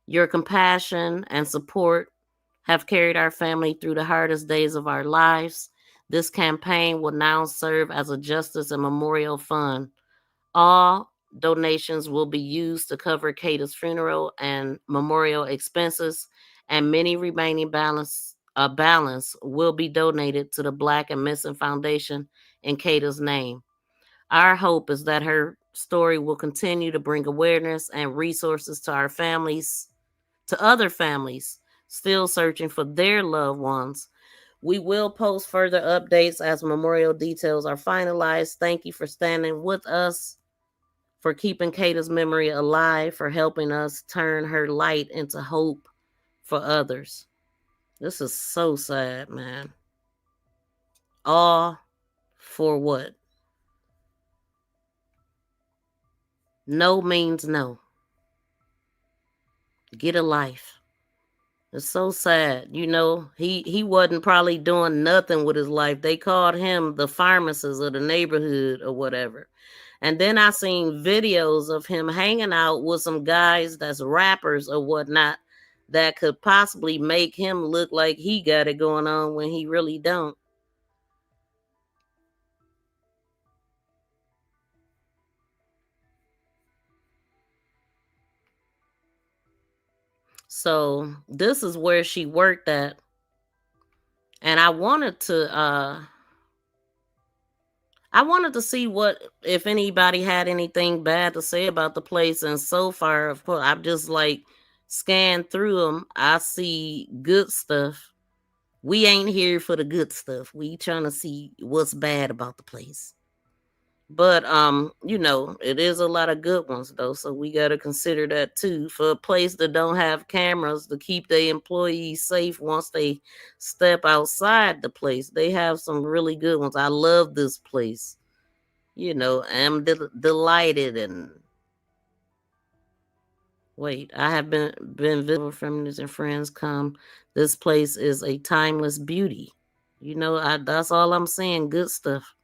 Your compassion and support have carried our family through the hardest days of our lives. This campaign will now serve as a justice and memorial fund. All donations will be used to cover Kada's funeral and memorial expenses, and many remaining balance will be donated to the Black and Missing Foundation in Kada's name. Our hope is that her story will continue to bring awareness and resources to our families, to other families still searching for their loved ones. We will post further updates as memorial details are finalized. Thank you for standing with us, for keeping Kada's memory alive, for helping us turn her light into hope for others. This is so sad, man. All for what? No means no. Get a life. It's so sad. You know, he wasn't probably doing nothing with his life. They called him the pharmacist of the neighborhood or whatever. And then I seen videos of him hanging out with some guys that's rappers or whatnot that could possibly make him look like he got it going on when he really don't. So this is where she worked at. And I wanted to see what, if anybody had anything bad to say about the place. And so far, of course, I've just like scanned through them. I see good stuff. We ain't here for the good stuff. We trying to see what's bad about the place. But you know, it is a lot of good ones though, so we got to consider that too. For a place that don't have cameras to keep their employees safe once they step outside the place, they have some really good ones. I love this place. You know, I'm delighted and wait. I have been visible families and friends come. This place is a timeless beauty. You know, that's all I'm saying. Good stuff.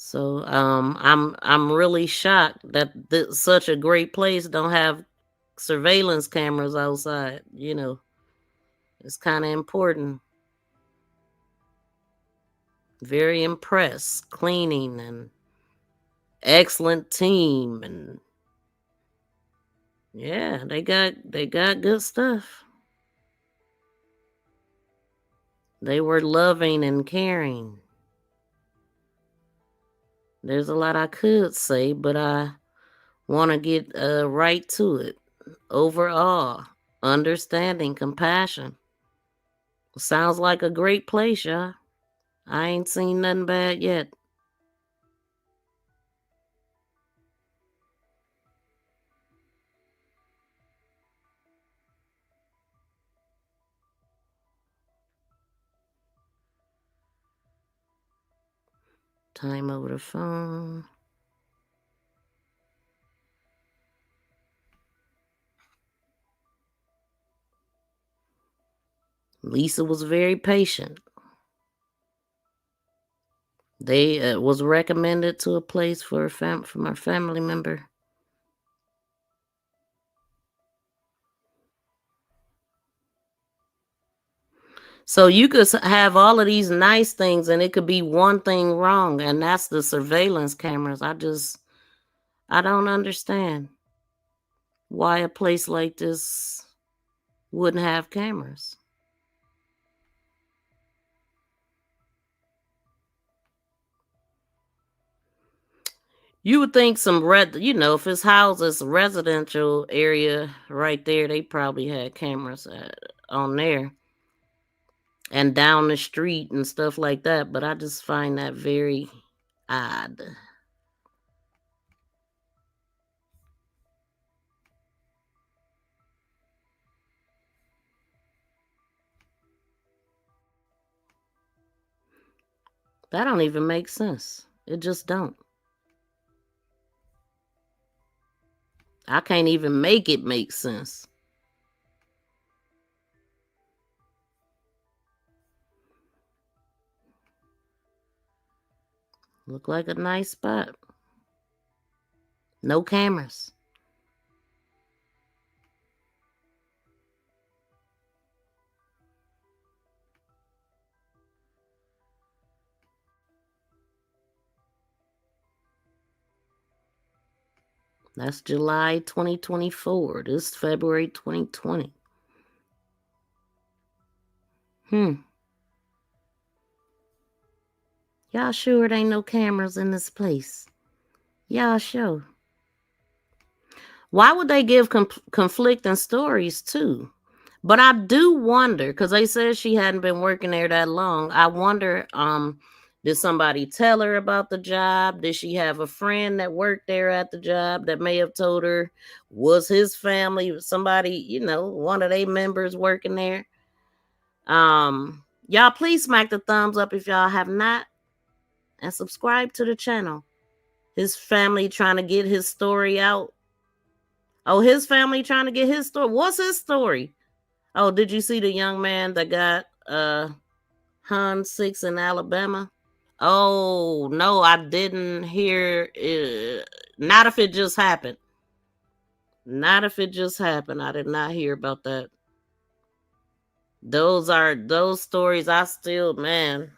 So I'm really shocked that such a great place don't have surveillance cameras outside. You know, it's kind of important. Very impressed. Cleaning and excellent team, and yeah, they got good stuff. They were loving and caring. There's a lot I could say, but I want to get right to it. Overall, understanding, compassion. Sounds like a great place, y'all. I ain't seen nothing bad yet. Time over the phone. Lisa was very patient. They was recommended to a place for from our family member. So you could have all of these nice things and it could be one thing wrong, and that's the surveillance cameras. I don't understand why a place like this wouldn't have cameras. You would think if his house is a residential area right there, they probably had cameras on there and down the street and stuff like that. But I just find that very odd. That don't even make sense. It just don't. I can't even make it make sense. Look like a nice spot. No cameras. That's July 2024. This is February 2020. Y'all sure it ain't no cameras in this place? Y'all sure? Why would they give conflicting stories too? But I do wonder, because they said she hadn't been working there that long. I wonder, did somebody tell her about the job? Did she have a friend that worked there at the job that may have told her? Was his family somebody, one of their members working there? Y'all please smack the thumbs up if y'all have not, and subscribe to the channel. His family trying to get his story out. Oh, his family trying to get his story. What's his story? Oh, did you see the young man that got Han 6 in Alabama? Oh, no, I didn't hear it. Not if it just happened. Not if it just happened. I did not hear about that. Those stories I still, man.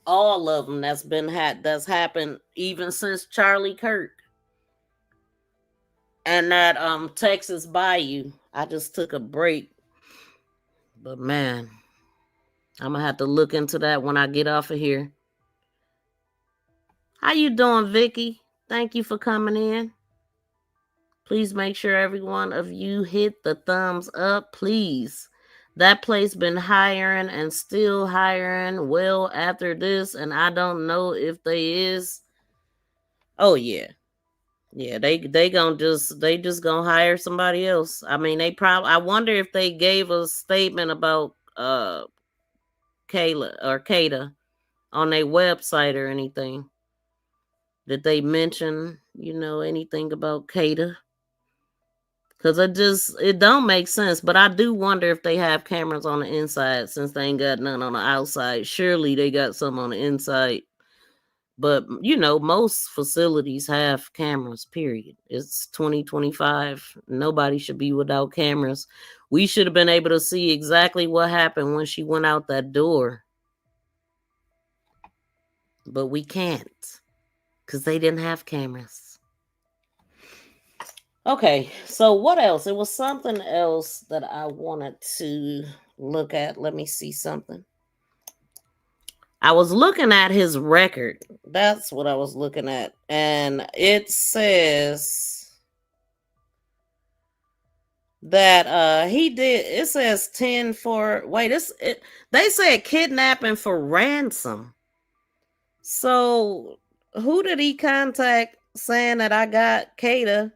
All of them that's happened even since Charlie Kirk. And that Texas Bayou. I just took a break. But man, I'm gonna have to look into that when I get off of here. How you doing, Vicky? Thank you for coming in. Please make sure every one of you hit the thumbs up, please. That place been hiring and still hiring well after this, and I don't know if they is. Oh yeah. Yeah, they just gonna hire somebody else. I mean, I wonder if they gave a statement about Kayla or Kada on their website or anything. Did they mention, anything about Kada? Because it don't make sense. But I do wonder if they have cameras on the inside since they ain't got none on the outside. Surely they got some on the inside. But you know, most facilities have cameras, period. It's 2025. Nobody should be without cameras. We should have been able to see exactly what happened when she went out that door. But we can't, because they didn't have cameras. Okay, so what else? It was something else that I wanted to look at. Let me see something. I was looking at his record. That's what I was looking at. And it says that he did, it says 10 for, wait, they said kidnapping for ransom. So who did he contact saying that I got Kada,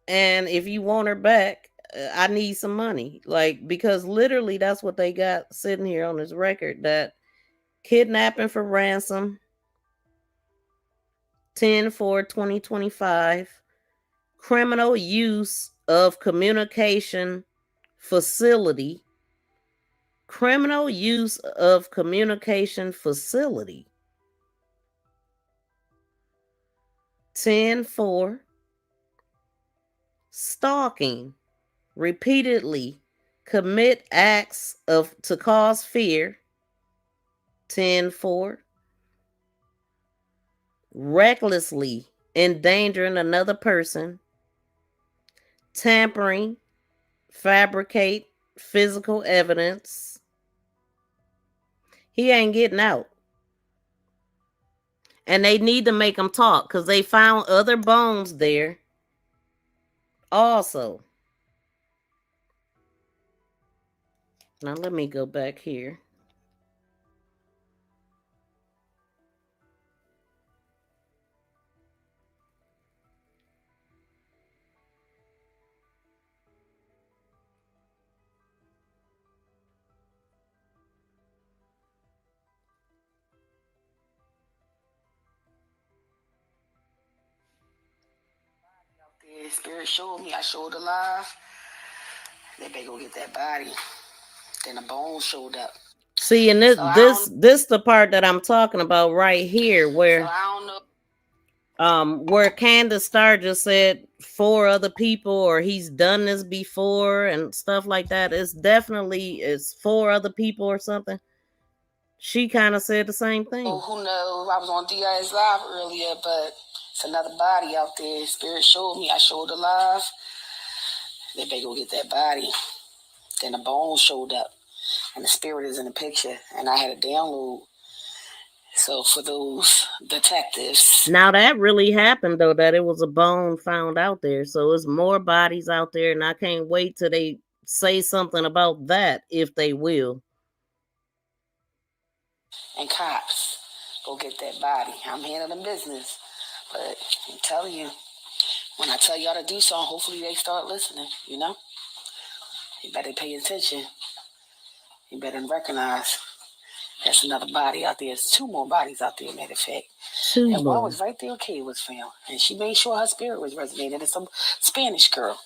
and if you want her back, I need some money? Like, because literally that's what they got sitting here on his record, that kidnapping for ransom, 10/4/2025, criminal use of communication facility, criminal use of communication facility, 10/4, stalking, repeatedly commit acts of to cause fear, 10/4, recklessly endangering another person, tampering, fabricate physical evidence. He ain't getting out. And they need to make him talk, because they found other bones there also. Now let me go back here. The spirit showed me. I showed alive. They better go get that body. Then the bones showed up. See, and this the part that I'm talking about right here, where so I don't know. Where Candace Starr just said 4 other people, or he's done this before and stuff like that. It's 4 other people or something. She kind of said the same thing. Oh, who knows? I was on DIS Live earlier, but it's another body out there. Spirit showed me. I showed alive. They better go get that body. Then the bones showed up, and the spirit is in the picture, and I had a download. So for those detectives. Now that really happened, though, that it was a bone found out there. So it's more bodies out there, and I can't wait till they say something about that, if they will. And cops, go get that body. I'm handling business. But I'm telling you, when I tell y'all to do something, hopefully they start listening, you know? You better pay attention. You better recognize there's another body out there. There's 2 more bodies out there, matter of fact. 2 and more. One was right there, Kay was found. And she made sure her spirit was resonated. It's some Spanish girl.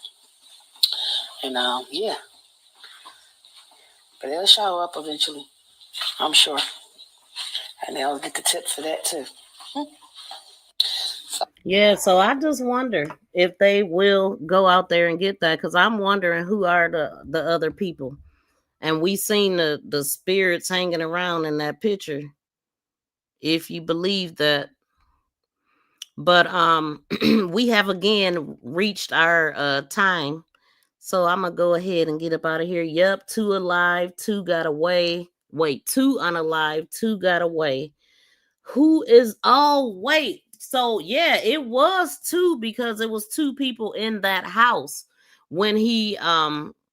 And, yeah. But they'll show up eventually, I'm sure. And they'll get the tip for that, too. Yeah, so I just wonder if they will go out there and get that, because I'm wondering who are the other people. And we seen the spirits hanging around in that picture, if you believe that. But we have again reached our time. So I'm gonna go ahead and get up out of here. Yep, 2 alive, 2 got away. Wait, 2 unalive, 2 got away. Who is wait. So yeah, it was 2, because it was 2 people in that house when he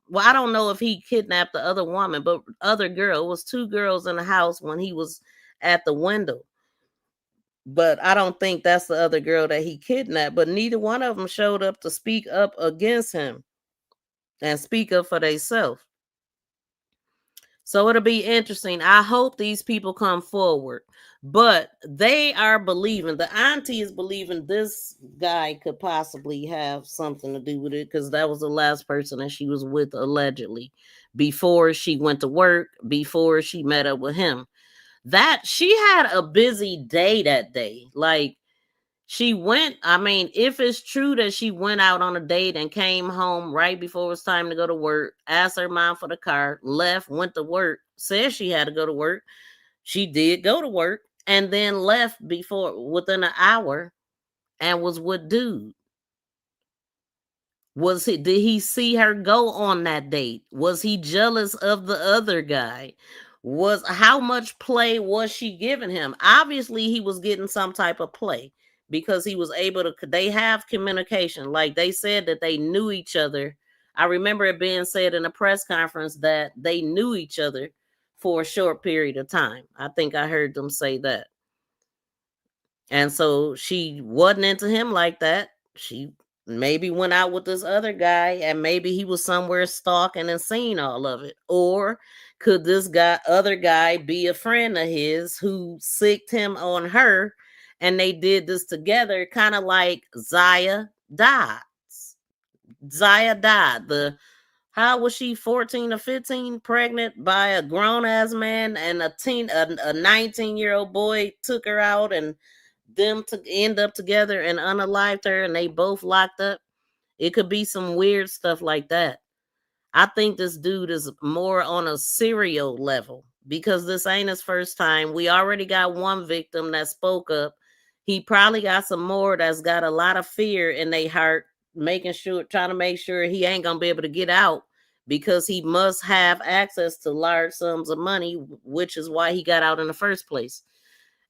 well, I don't know if he kidnapped the other woman, but other girl. It was 2 girls in the house when he was at the window. But I don't think that's the other girl that he kidnapped. But neither one of them showed up to speak up against him and speak up for themselves. So it'll be interesting. I hope these people come forward. But they are believing, the auntie is believing this guy could possibly have something to do with it, because that was the last person that she was with, allegedly, before she went to work, before she met up with him. that she had a busy day that day. Like, she went, I mean, if it's true that she went out on a date and came home right before it was time to go to work, asked her mom for the car, left, went to work, said she had to go to work. She did go to work and then left within an hour and was with dude. Did he see her go on that date? Was he jealous of the other guy? How much play was she giving him? Obviously, he was getting some type of play because he was able to, they have communication. Like they said that they knew each other. I remember it being said in a press conference that they knew each other for a short period of time. I think I heard them say that. And so she wasn't into him like that. She maybe went out with this other guy and maybe he was somewhere stalking and seen all of it. Or could this other guy be a friend of his who sicked him on her and they did this together, kind of like Zaya died. Zaya died. How was she, 14 or 15, pregnant by a grown-ass man, and a 19-year-old boy took her out and them to end up together and unalived her and they both locked up. It could be some weird stuff like that. I think this dude is more on a serial level because this ain't his first time. We already got one victim that spoke up. He probably got some more that's got a lot of fear in their heart, trying to make sure he ain't gonna be able to get out because he must have access to large sums of money, which is why he got out in the first place.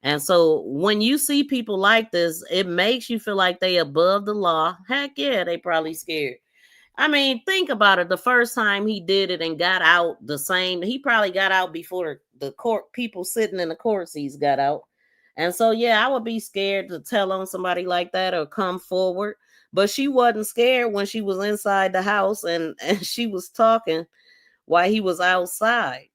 And so when you see people like this, it makes you feel like they above the law. Heck yeah, they probably scared. I mean, think about it. The first time he did it and got out the same, he probably got out before the court people sitting in the court seats got out. And so, yeah, I would be scared to tell on somebody like that or come forward. But she wasn't scared when she was inside the house and she was talking while he was outside.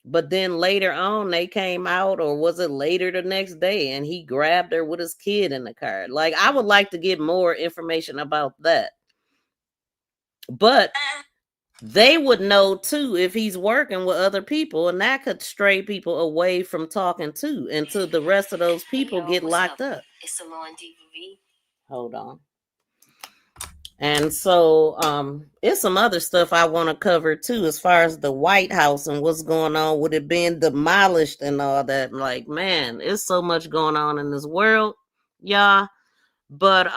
But then later on, they came out, or was it later the next day, and he grabbed her with his kid in the car. Like, I would like to get more information about that. But they would know too if he's working with other people, and that could stray people away from talking too until the rest of those people get locked up. It's Salon DV. Hold on. And so it's some other stuff I want to cover too, as far as the White House and what's going on with it being demolished and all that. Like, man, it's so much going on in this world, y'all. But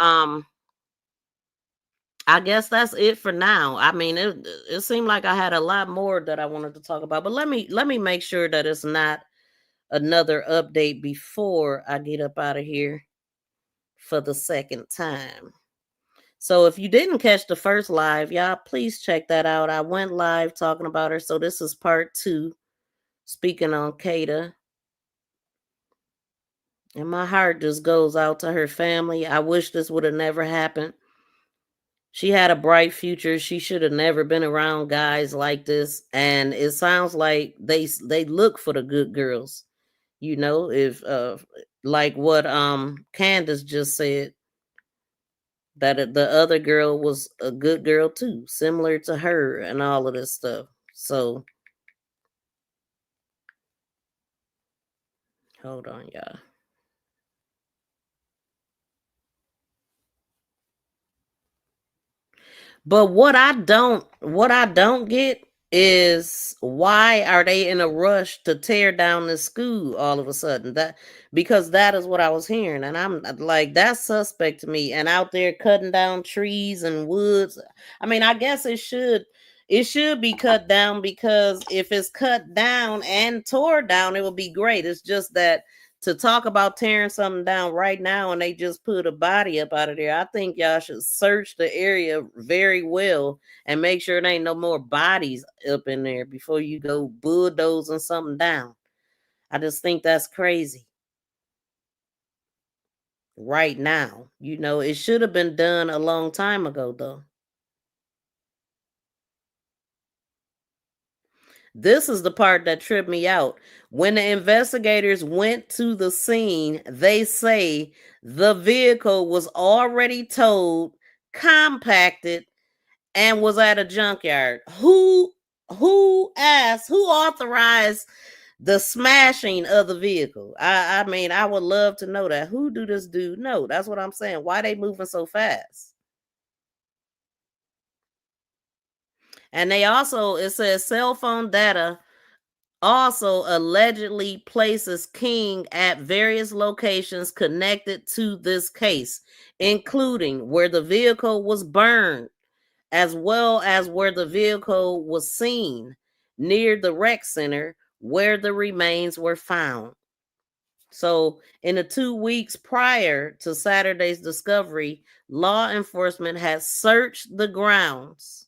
I guess that's it for now. I mean, it seemed like I had a lot more that I wanted to talk about, but let me make sure that it's not another update before I get up out of here for the second time. So if you didn't catch the first live, y'all, please check that out. I went live talking about her. So this is part 2, speaking on Kada. And my heart just goes out to her family. I wish this would have never happened. She had a bright future. She should have never been around guys like this. And it sounds like they look for the good girls. You know, if like what Candace just said, that the other girl was a good girl too, similar to her and all of this stuff. So hold on, y'all. But what I don't get is, why are they in a rush to tear down the school all of a sudden? Because that is what I was hearing, and I'm like, that's suspect to me. And out there cutting down trees and woods. I mean, I guess it should be cut down, because if it's cut down and tore down, it would be great. It's just that to talk about tearing something down right now and they just put a body up out of there, I think y'all should search the area very well and make sure there ain't no more bodies up in there before you go bulldozing something down. I just think that's crazy. Right now, you know, it should have been done a long time ago, though. This is the part that tripped me out. When the investigators went to the scene, they say the vehicle was already towed, compacted, and was at a junkyard. Who asked, who authorized The smashing of the vehicle. I mean, I would love to know that. Who do this dude know? That's what I'm saying. Why they moving so fast? And they also, it says cell phone data also allegedly places King at various locations connected to this case, including where the vehicle was burned, as well as where the vehicle was seen near the rec center where the remains were found. So, in the 2 weeks prior to Saturday's discovery, law enforcement has searched the grounds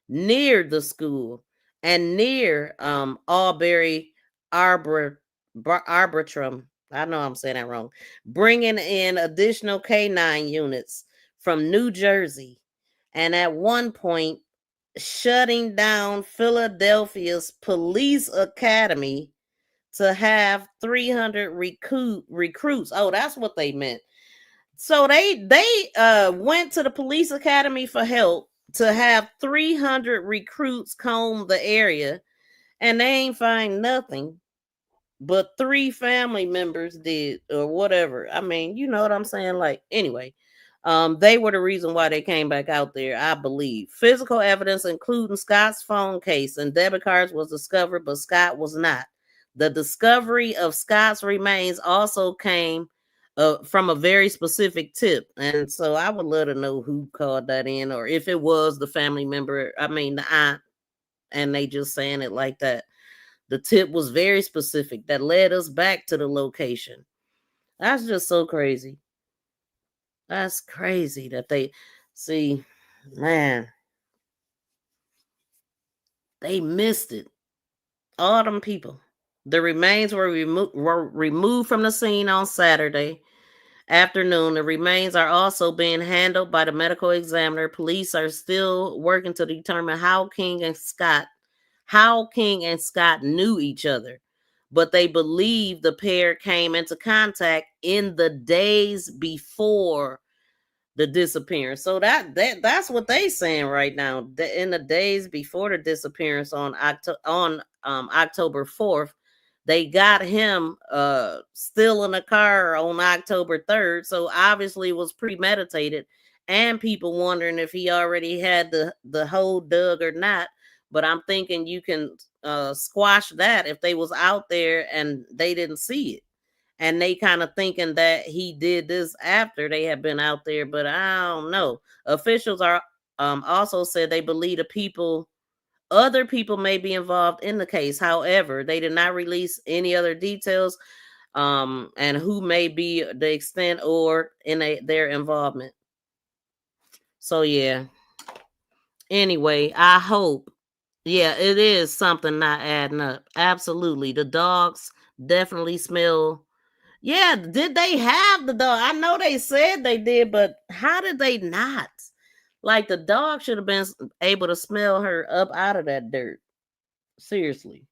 near the school and near Albury Arbitrum. I know I'm saying that wrong. Bringing in additional K9 units from New Jersey, and at one point shutting down Philadelphia's police academy to have 300 recruits. Oh, that's what they meant. So they went to the police academy for help to have 300 recruits comb the area, and they ain't find nothing, but 3 family members did, or whatever. I mean, you know what I'm saying? Like, anyway, they were the reason why they came back out there, I believe. Physical evidence, including Scott's phone case and debit cards, was discovered, but Scott was not. The discovery of Scott's remains also came from a very specific tip. And so I would love to know who called that in, or if it was the family member, I mean, the aunt, and they just saying it like that. The tip was very specific that led us back to the location. That's just so crazy. That's crazy that they see, man, they missed it. All them people. The remains were removed from the scene on Saturday afternoon. The remains are also being handled by the medical examiner. Police are still working to determine how King and Scott knew each other, but they believe the pair came into contact in the days before the disappearance. So that's what they saying right now. In the days before the disappearance on October 4th, they got him still in a car on October 3rd. So obviously it was premeditated, and people wondering if he already had the hole dug or not. But I'm thinking you can squash that if they was out there and they didn't see it, and they kind of thinking that he did this after they had been out there. But I don't know. Officials are also said they believe other people may be involved in the case. However, they did not release any other details and who may be the extent or in their involvement. So yeah. Anyway, I hope. Yeah, it is something not adding up. Absolutely. The dogs definitely smell. Yeah, did they have the dog? I know they said they did, but how did they not? Like, the dog should have been able to smell her up out of that dirt. Seriously.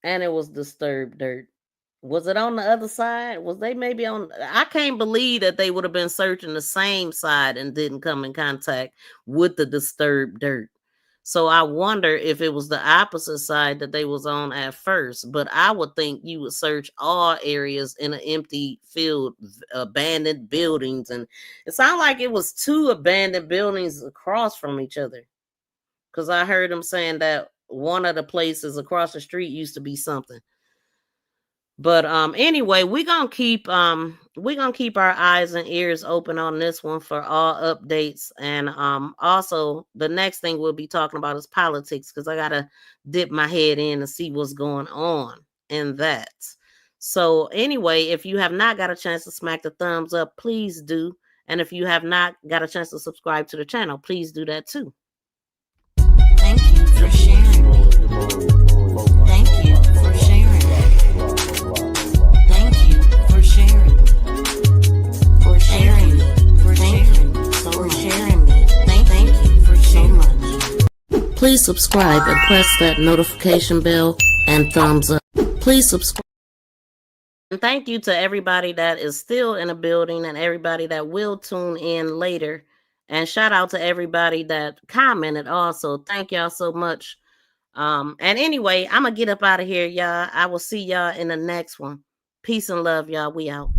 And it was disturbed dirt. Was it on the other side? Was they maybe on? I can't believe that they would have been searching the same side and didn't come in contact with the disturbed dirt. So I wonder if it was the opposite side that they was on at first. But I would think you would search all areas in an empty field, abandoned buildings, and it sounded like it was 2 abandoned buildings across from each other. Because I heard them saying that one of the places across the street used to be something. But anyway, we're gonna keep our eyes and ears open on this one for all updates. And also the next thing we'll be talking about is politics, because I gotta dip my head in and see what's going on in that. So anyway, if you have not got a chance to smack the thumbs up, please do. And if you have not got a chance to subscribe to the channel, please do that too. Thank you for sharing. Thank you for sharing. Thank you for sharing. For sharing. For sharing. So for sharing me. Thank you for so much. Please subscribe and press that notification bell and thumbs up. Please subscribe. And thank you to everybody that is still in the building and everybody that will tune in later. And shout out to everybody that commented also. Thank y'all so much. And anyway, I'm gonna get up out of here, y'all. I will see y'all in the next one. Peace and love, y'all. We out.